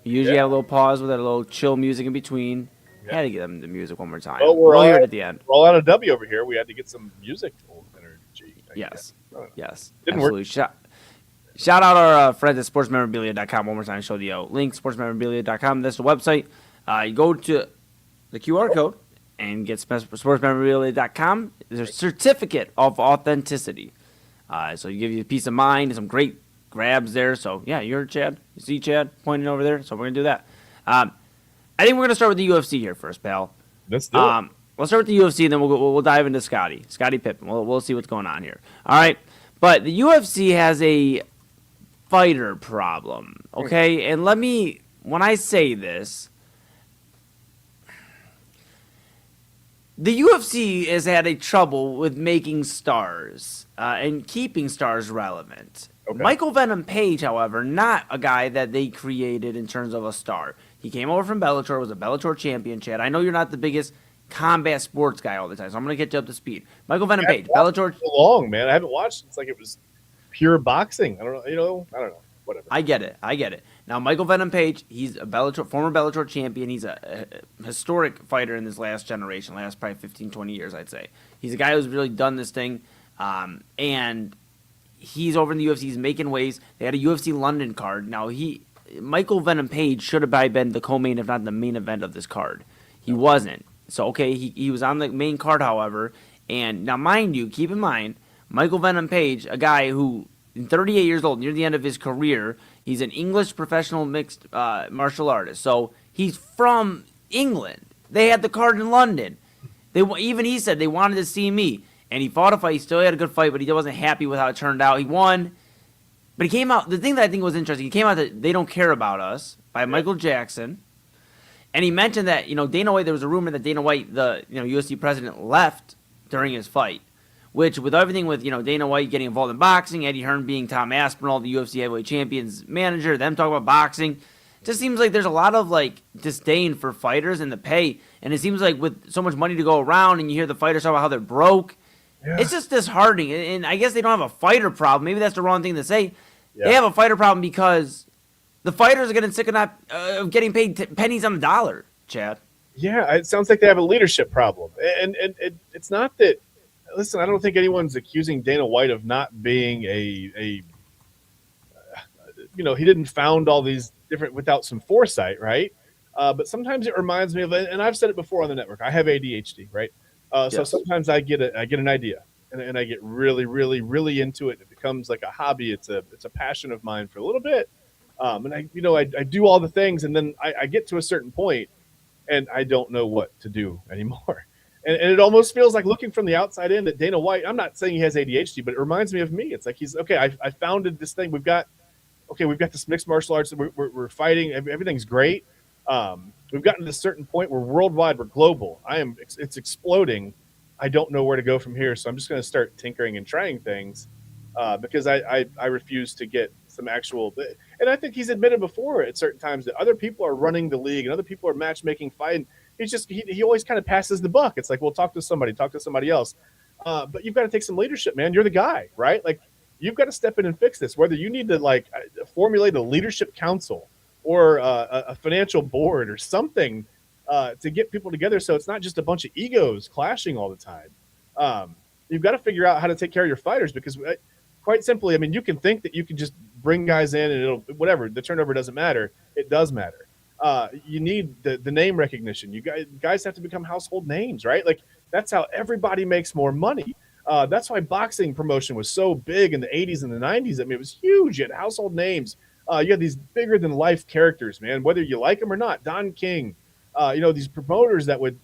We usually have a little pause with a little chill music in between. Had to get them the music one more time.
Well,
we'll hear it at the end.
We're all out of W over here. We had to get some music energy.
Yes. Yes.
Didn't
absolutely.
work.
Shout out our friends at sportsmemorabilia.com one more time. Show the link, sportsmemorabilia.com. That's the website. You go to the QR code and get sportsmemorabilia.com. There's a certificate of authenticity. So you give you peace of mind, some great grabs there. So, yeah, you're Chad. You see Chad pointing over there? So we're going to do that. I think we're going to start with the UFC here first, pal.
Let's do it.
We'll start with the UFC, and then we'll dive into Scottie Pippen. We'll see what's going on here. All right? But the UFC has a fighter problem, okay? And when I say this, the UFC has had a trouble with making stars and keeping stars relevant.
Okay.
Michael Venom Page, however, not a guy that they created in terms of a star. He came over from Bellator, was a Bellator champion, Chad. I know you're not the biggest combat sports guy all the time, so I'm going to get you up to speed. Michael Venom Page, Bellator.
So long, man. I haven't watched. It's like it was pure boxing. I don't know. I don't know. Whatever.
I get it. Now, Michael Venom Page, he's a former Bellator champion. He's a historic fighter in this last generation, last probably 15, 20 years, I'd say. He's a guy who's really done this thing, and he's over in the UFC. He's making waves. They had a UFC London card. Now, Michael Venom Page should have been the co-main, if not the main event of this card. He wasn't. So, okay, he was on the main card, however. And now, mind you, keep in mind, Michael Venom Page, a guy who, 38 years old, near the end of his career, he's an English professional mixed martial artist. So he's from England. They had the card in London. Even he said they wanted to see me. And he fought a fight. He still had a good fight, but he wasn't happy with how it turned out. He won. But he came out, the thing that I think was interesting, he came out that They Don't Care About Us by Michael Jackson. And he mentioned that, Dana White, there was a rumor that Dana White, the UFC president, left during his fight. Which, with everything with, Dana White getting involved in boxing, Eddie Hearn being Tom Aspinall, the UFC heavyweight champion's manager, them talking about boxing, it just seems like there's a lot of, disdain for fighters and the pay. And it seems like with so much money to go around and you hear the fighters talk about how they're broke, it's just disheartening. And I guess they don't have a fighter problem. Maybe that's the wrong thing to say. Yeah. They have a fighter problem because the fighters are getting sick of getting paid pennies on the dollar, Chad.
Yeah, it sounds like they have a leadership problem. And it's not that... Listen, I don't think anyone's accusing Dana White of not being he didn't found all these different without some foresight, right? But sometimes it reminds me of, and I've said it before on the network, I have ADHD, right? So sometimes I get an idea and I get really, really, really into it. It becomes like a hobby. It's a passion of mine for a little bit. And I do all the things, and then I get to a certain point and I don't know what to do anymore. And it almost feels like looking from the outside in that Dana White, I'm not saying he has ADHD, but it reminds me of me. It's like he's, okay, I founded this thing. We've got this mixed martial arts. We're fighting. Everything's great. We've gotten to this certain point where worldwide, we're global. It's exploding. I don't know where to go from here. So I'm just going to start tinkering and trying things because I refuse to get some actual, and I think he's admitted before at certain times that other people are running the league and other people are matchmaking, fighting. He always kind of passes the buck. It's like, well, talk to somebody else. But you've got to take some leadership, man. You're the guy, right? Like you've got to step in and fix this. Whether you need to like formulate a leadership council or a financial board or something to get people together, so it's not just a bunch of egos clashing all the time. You've got to figure out how to take care of your fighters, because quite simply, I mean, you can think that you can just bring guys in and it'll whatever, the turnover doesn't matter. It does matter. You need the name recognition. You guys have to become household names, right? Like that's how everybody makes more money. That's why boxing promotion was so big in the 80s and the 90s. I mean, it was huge. You had household names. You had these bigger than life characters, man, whether you like them or not. Don King, these promoters that would,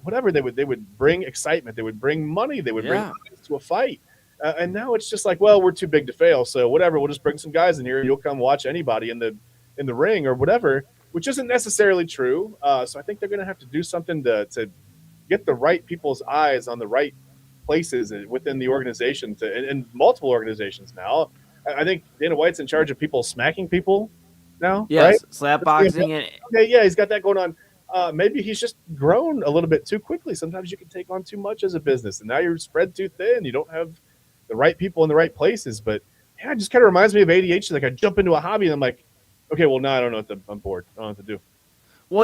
whatever, they would bring excitement. They would bring money. They would bring money to a fight. And now it's just like, well, we're too big to fail. So whatever, we'll just bring some guys in here and you'll come watch anybody in the ring or whatever, which isn't necessarily true. So I think they're going to have to do something to get the right people's eyes on the right places within the organization and multiple organizations now. I think Dana White's in charge of people smacking people now.
Yes,
right?
slap boxing.
Okay, yeah, he's got that going on. Maybe he's just grown a little bit too quickly. Sometimes you can take on too much as a business, and now you're spread too thin. You don't have the right people in the right places. But yeah, it just kind of reminds me of ADHD. Like I jump into a hobby and I'm like, okay, well, no, I don't know I'm bored. I don't know what to do.
Well,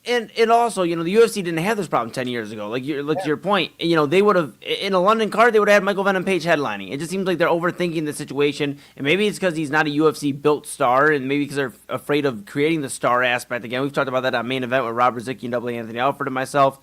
and also, the UFC didn't have this problem 10 years ago. Like to your point, they would have, in a London card, they would have had Michael Venom Page headlining. It just seems like they're overthinking the situation. And maybe it's because he's not a UFC-built star, and maybe because they're afraid of creating the star aspect again. We've talked about that on Main Event with Rob Rizicki and W. Anthony Alford and myself.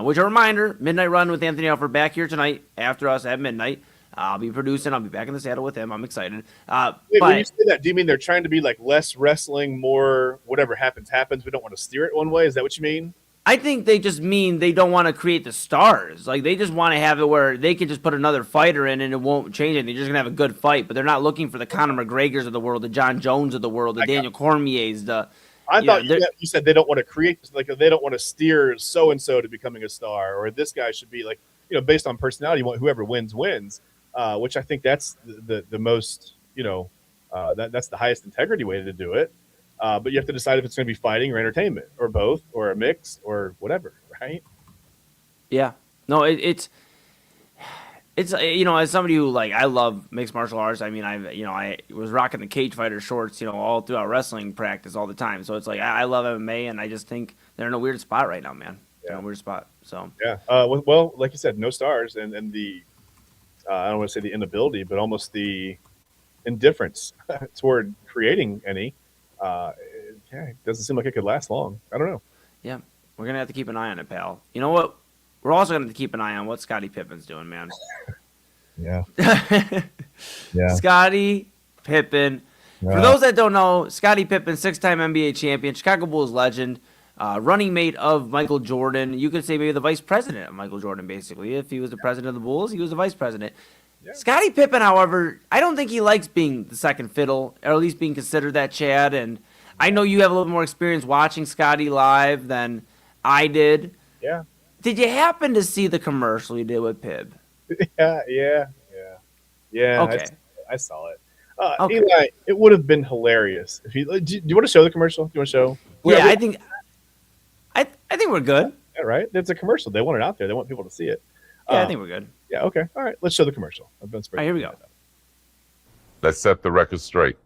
Which, a reminder, Midnight Run with Anthony Alford back here tonight after us at midnight. I'll be producing. I'll be back in the saddle with him. I'm excited.
When you say that, do you mean they're trying to be like less wrestling, more whatever happens? We don't want to steer it one way. Is that what you mean?
I think they just mean they don't want to create the stars. Like they just want to have it where they can just put another fighter in and it won't change anything. They're just gonna have a good fight, but they're not looking for the Conor McGregors of the world, the John Jones of the world, the Daniel Cormiers.
I thought you said they don't want to create, like they don't want to steer so and so to becoming a star, or this guy should be like based on personality. Whoever wins. Which I think that's the most, that's the highest integrity way to do it. But you have to decide if it's going to be fighting or entertainment or both or a mix or whatever, right?
Yeah. No, it's as somebody who I love mixed martial arts. I mean, I was rocking the cage fighter shorts, all throughout wrestling practice all the time. So it's like I love MMA, and I just think they're in a weird spot right now, man. They're in a weird spot. So
yeah. Well, like you said, no stars, and the I don't want to say the inability, but almost the indifference toward creating any. It doesn't seem like it could last long. I don't know.
Yeah, we're going to have to keep an eye on it, pal. You know what? We're also going to have to keep an eye on what Scottie Pippen's doing, man.
Yeah.
Scottie Pippen. Yeah. For those that don't know, Scottie Pippen, 6-time NBA champion, Chicago Bulls legend, running mate of Michael Jordan. You could say maybe the vice president of Michael Jordan, basically. If he was the president of the Bulls, he was the vice president. Yeah. Scottie Pippen, however, I don't think he likes being the second fiddle, or at least being considered that, Chad. And I know you have a little more experience watching Scottie live than I did.
Yeah.
Did you happen to see the commercial he did with Pib?
Yeah.
Okay.
I saw it. Okay. Eli, it would have been hilarious if do you want to show the commercial? Do you want to show?
Yeah, I think we're good.
Yeah, right. It's a commercial. They want it out there. They want people to see it.
Yeah, I think we're good.
Yeah. Okay. All right. Let's show the commercial. I've been
all right, here we go.
Let's set the record straight.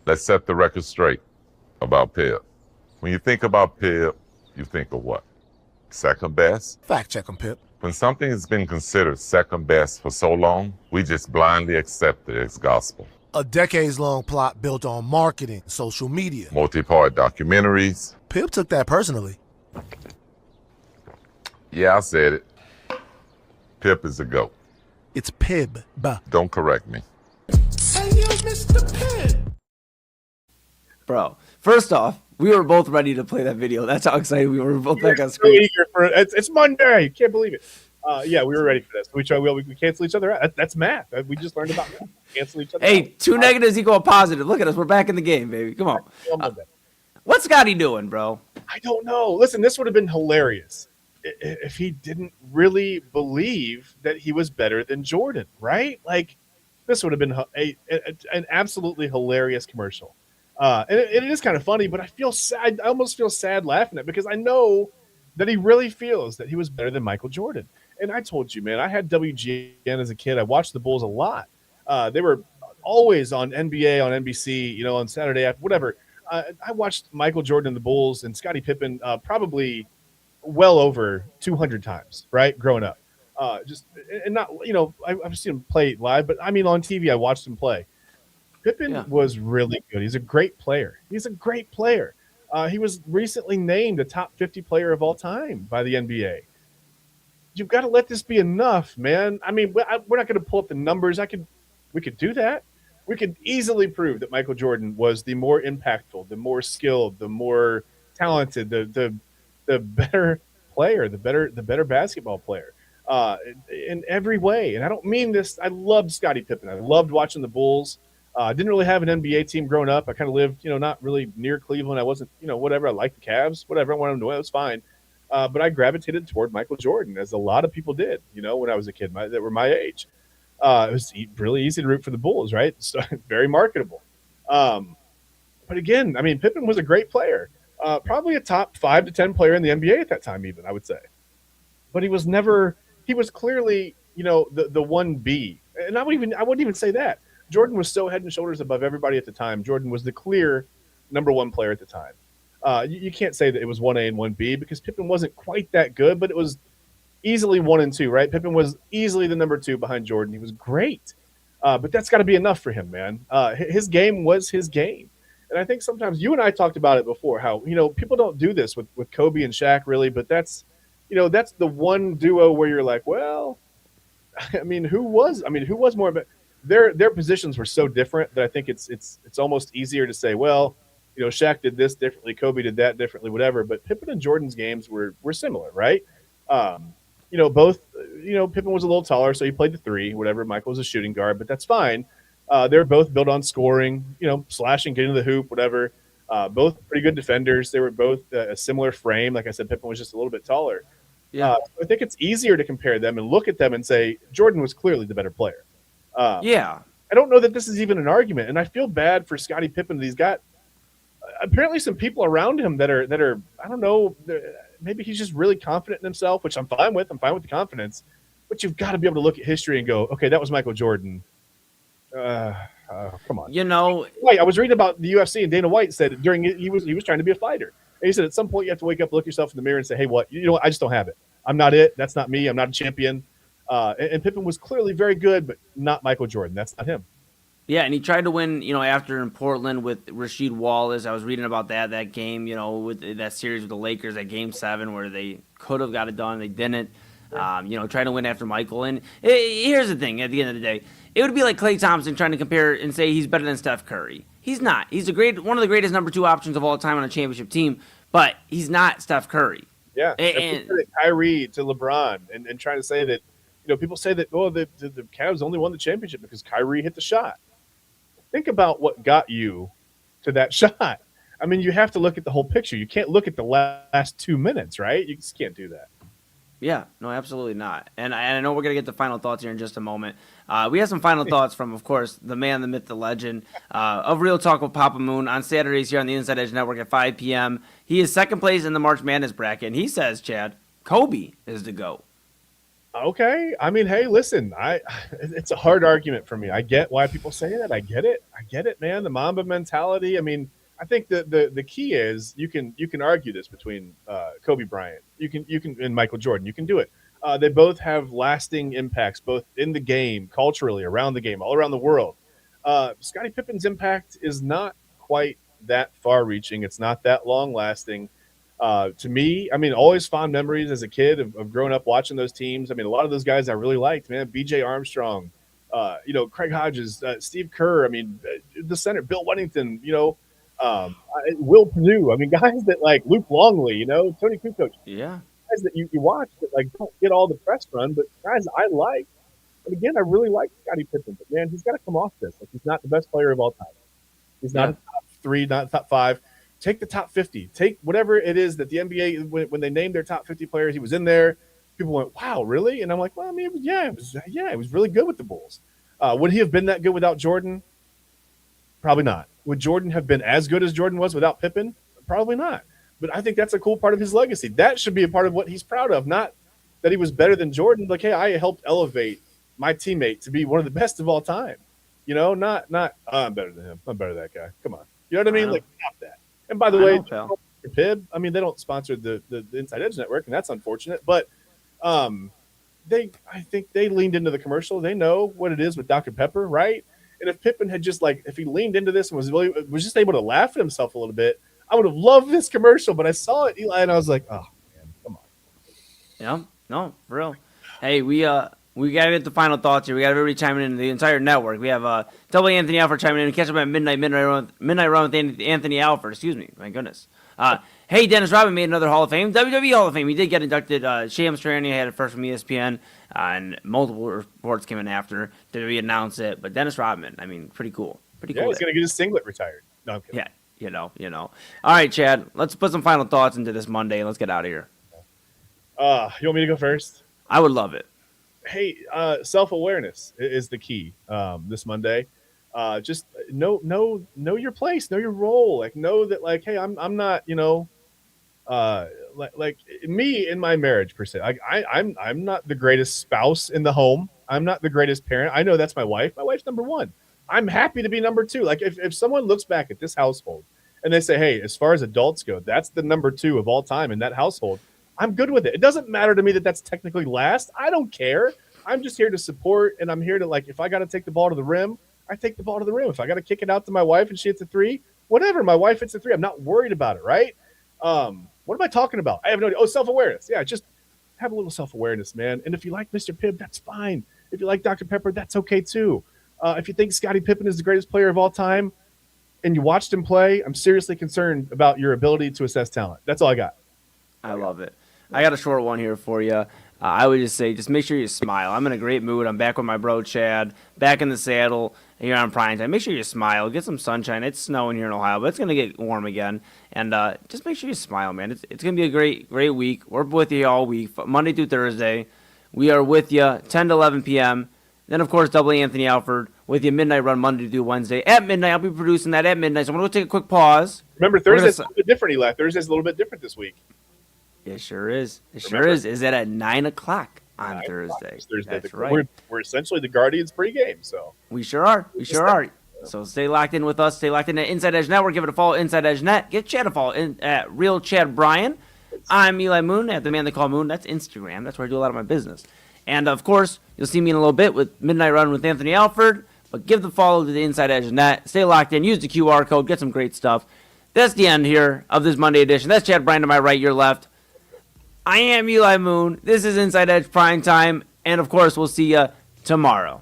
Let's set the record straight about Pib. When you think about Pib, you think of what? Second best?
Fact check him, Pip.
When something has been considered second best for so long, we just blindly accept it as gospel.
A decades-long plot built on marketing, social media.
Multi-part documentaries.
Pip took that personally.
Yeah, I said it. Pip is a GOAT.
It's Pib.
Don't correct me.
Hey, yo, Mr. Pib.
Bro, first off, we were both ready to play that video. That's how excited we were. Both back on
so
screen.
Eager for it. It's Monday. You can't believe it. Yeah, we were ready for this. We cancel each other out. That's math. We just learned about math. Cancel each other out.
Hey, two negatives equal a positive. Look at us. We're back in the game, baby. Come on. What's Scottie doing, bro?
I don't know. Listen, this would have been hilarious if he didn't really believe that he was better than Jordan, right? Like, this would have been an absolutely hilarious commercial. And it is kind of funny, but I feel sad. I almost feel sad laughing at it because I know that he really feels that he was better than Michael Jordan. And I told you, man, I had WGN as a kid. I watched the Bulls a lot. They were always on NBA, on NBC, on Saturday after whatever. I watched Michael Jordan and the Bulls and Scottie Pippen probably well over 200 times, right? Growing up. And not, I've seen him play live, but I mean, on TV, I watched him play. Pippen was really good. He's a great player. He was recently named a top 50 player of all time by the NBA. You've got to let this be enough, man. I mean, we're not going to pull up the numbers. We could do that. We could easily prove that Michael Jordan was the more impactful, the more skilled, the more talented, the better player, the better basketball player in every way. And I don't mean this. I loved Scottie Pippen. I loved watching the Bulls. I didn't really have an NBA team growing up. I kind of lived, not really near Cleveland. I wasn't, whatever. I liked the Cavs, whatever. I wanted them to win. It was fine. But I gravitated toward Michael Jordan, as a lot of people did, when I was a kid that were my age. It was really easy to root for the Bulls, right? So, very marketable. But again, I mean, Pippen was a great player. Probably a top 5 to 10 player in the NBA at that time, even, I would say. But he was clearly, the 1B. And I wouldn't even say that. Jordan was so head and shoulders above everybody at the time. Jordan was the clear number 1 player at the time. You can't say that it was 1A and 1B because Pippen wasn't quite that good, but it was easily 1 and 2, right? Pippen was easily the number 2 behind Jordan. He was great. But that's got to be enough for him, man. His game was his game. And I think sometimes you and I talked about it before, how, people don't do this with Kobe and Shaq really, but that's the one duo where you're like, well, who was more of a their positions were so different that I think it's almost easier to say, well, Shaq did this differently, Kobe did that differently, whatever. But Pippen and Jordan's games were similar, right? Both, Pippen was a little taller, so he played the 3, whatever. Michael was a shooting guard, but that's fine. They're both built on scoring, slashing, getting to the hoop, whatever. Both pretty good defenders. They were both a similar frame. Like I said, Pippen was just a little bit taller. I think it's easier to compare them and look at them and say Jordan was clearly the better player. I don't know that this is even an argument, and I feel bad for Scottie Pippen. He's got apparently some people around him that are I don't know, maybe he's just really confident in himself, which I'm fine with. I'm fine with the confidence, but you've got to be able to look at history and go, okay, that was Michael Jordan. Come on. Wait, I was reading about the UFC, and Dana White said he was trying to be a fighter. And he said at some point you have to wake up, look yourself in the mirror, and say, hey, what? I just don't have it. I'm not it. That's not me. I'm not a champion. And Pippen was clearly very good, but not Michael Jordan. That's not him.
Yeah, and he tried to win, after in Portland with Rasheed Wallace. I was reading about that game, with that series with the Lakers at Game 7 where they could have got it done. They didn't. Trying to win after Michael. And here's the thing, at the end of the day, it would be like Klay Thompson trying to compare and say he's better than Steph Curry. He's not. He's one of the greatest number 2 options of all time on a championship team, but he's not Steph Curry.
Yeah, and Kyrie to LeBron and trying to say that, people say that, the Cavs only won the championship because Kyrie hit the shot. Think about what got you to that shot. You have to look at the whole picture. You can't look at the last 2 minutes, right? You just can't do that.
Yeah, no, absolutely not. And I know we're going to get to final thoughts here in just a moment. We have some final thoughts from, of course, the man, the myth, the legend of Real Talk with Papa Moon on Saturdays here on the Inside Edge Network at 5 p.m. He is second place in the March Madness bracket, and he says, Chad, Kobe is the GOAT.
Okay. Hey, listen, it's a hard argument for me. I get why people say that. I get it, man. The Mamba mentality. I think the key is you can argue this between Kobe Bryant, you can and Michael Jordan. You can do it. They both have lasting impacts, both in the game, culturally, around the game, all around the world. Scottie Pippen's impact is not quite that far-reaching. It's not that long-lasting. To me, always fond memories as a kid of growing up watching those teams. A lot of those guys I really liked, man. B.J. Armstrong, Craig Hodges, Steve Kerr. The center, Bill Wennington. Will Perdue. Guys that like Luke Longley. Tony Kukoc.
Yeah.
Guys that you watch that like don't get all the press run, but guys I like. And again, I really like Scottie Pippen, but man, he's got to come off this. Like he's not the best player of all time. He's not a top 3, not top 5. Take the top 50. Take whatever it is that the NBA, when they named their top 50 players, he was in there. People went, wow, really? And I'm like, well, it was really good with the Bulls. Would he have been that good without Jordan? Probably not. Would Jordan have been as good as Jordan was without Pippen? Probably not. But I think that's a cool part of his legacy. That should be a part of what he's proud of, not that he was better than Jordan. Like, hey, I helped elevate my teammate to be one of the best of all time. You know, not I'm better than him. I'm better than that guy. Come on. You know what I mean? Like, stop that. And by the way, Pib, I mean, they don't sponsor the Inside Edge Network, and that's unfortunate. But I think they leaned into the commercial. They know what it is with Dr. Pepper, right? And if Pippen had just if he leaned into this and was just able to laugh at himself a little bit, I would have loved this commercial. But I saw it, Eli, and I was like, oh man, come on.
Yeah, no, for real. Hey, we got to get the final thoughts here. We got everybody chiming in, the entire network. We have double Anthony Alford chiming in. Catch up at midnight run with Anthony Alford. Excuse me, my goodness. Hey, Dennis Rodman made another Hall of Fame, WWE Hall of Fame. He did get inducted. Shams Charania had it first from ESPN, and multiple reports came in after. Did we announce it? But Dennis Rodman, I mean, pretty cool. Pretty cool.
Yeah, he's gonna get his singlet retired. No, I'm kidding.
Yeah, you know. All right, Chad. Let's put some final thoughts into this Monday, and let's get out of here.
You want me to go first?
I would love it.
Hey, self-awareness is the key this Monday. Just know your place, know your role. Like, know that, like, hey, I'm not, like me in my marriage per se. Like, I'm not the greatest spouse in the home. I'm not the greatest parent. I know that's my wife. My wife's number one. I'm happy to be number two. Like, if someone looks back at this household and they say, hey, as far as adults go, that's the number two of all time in that household, I'm good with it. It doesn't matter to me that that's technically last. I don't care. I'm just here to support, and I'm here to, like, if I got to take the ball to the rim, I take the ball to the rim. If I got to kick it out to my wife and she hits a three, whatever. My wife hits a three. I'm not worried about it, right? What am I talking about? I have no idea. Oh, self-awareness. Yeah, just have a little self-awareness, man. And if you like Mr. Pibb, that's fine. If you like Dr. Pepper, that's okay too. If you think Scottie Pippen is the greatest player of all time and you watched him play, I'm seriously concerned about your ability to assess talent. That's all I got.
I love it. I got a short one here for you. I would just say, just make sure you smile. I'm in a great mood. I'm back with my bro Chad, back in the saddle here on Primetime. Make sure you smile. Get some sunshine. It's snowing here in Ohio, but it's going to get warm again. And just make sure you smile, man. It's going to be a great week. We're with you all week, Monday through Thursday. We are with you 10 to 11 p.m. Then, of course, double Anthony Alford with you midnight run Monday through Wednesday. At midnight, I'll be producing that at midnight. So I'm going to go take a quick pause.
Remember, Thursday's a little bit different, Eli. Thursday's a little bit different this week.
It sure is. Is that at 9 o'clock on Thursday?
That's
right.
We're essentially the Guardians pregame, so.
We sure are. So stay locked in with us. Stay locked in at Inside Edge Network. Give it a follow, Inside Edge Net. Get Chad a follow at Real Chad Bryan. I'm Eli Moon, at the man they call Moon. That's Instagram. That's where I do a lot of my business. And, of course, you'll see me in a little bit with Midnight Run with Anthony Alford. But give the follow to the Inside Edge Net. Stay locked in. Use the QR code. Get some great stuff. That's the end here of this Monday edition. That's Chad Bryan to my right, your left. I am Eli Moon. This is Inside Edge Primetime. And, of course, we'll see you tomorrow.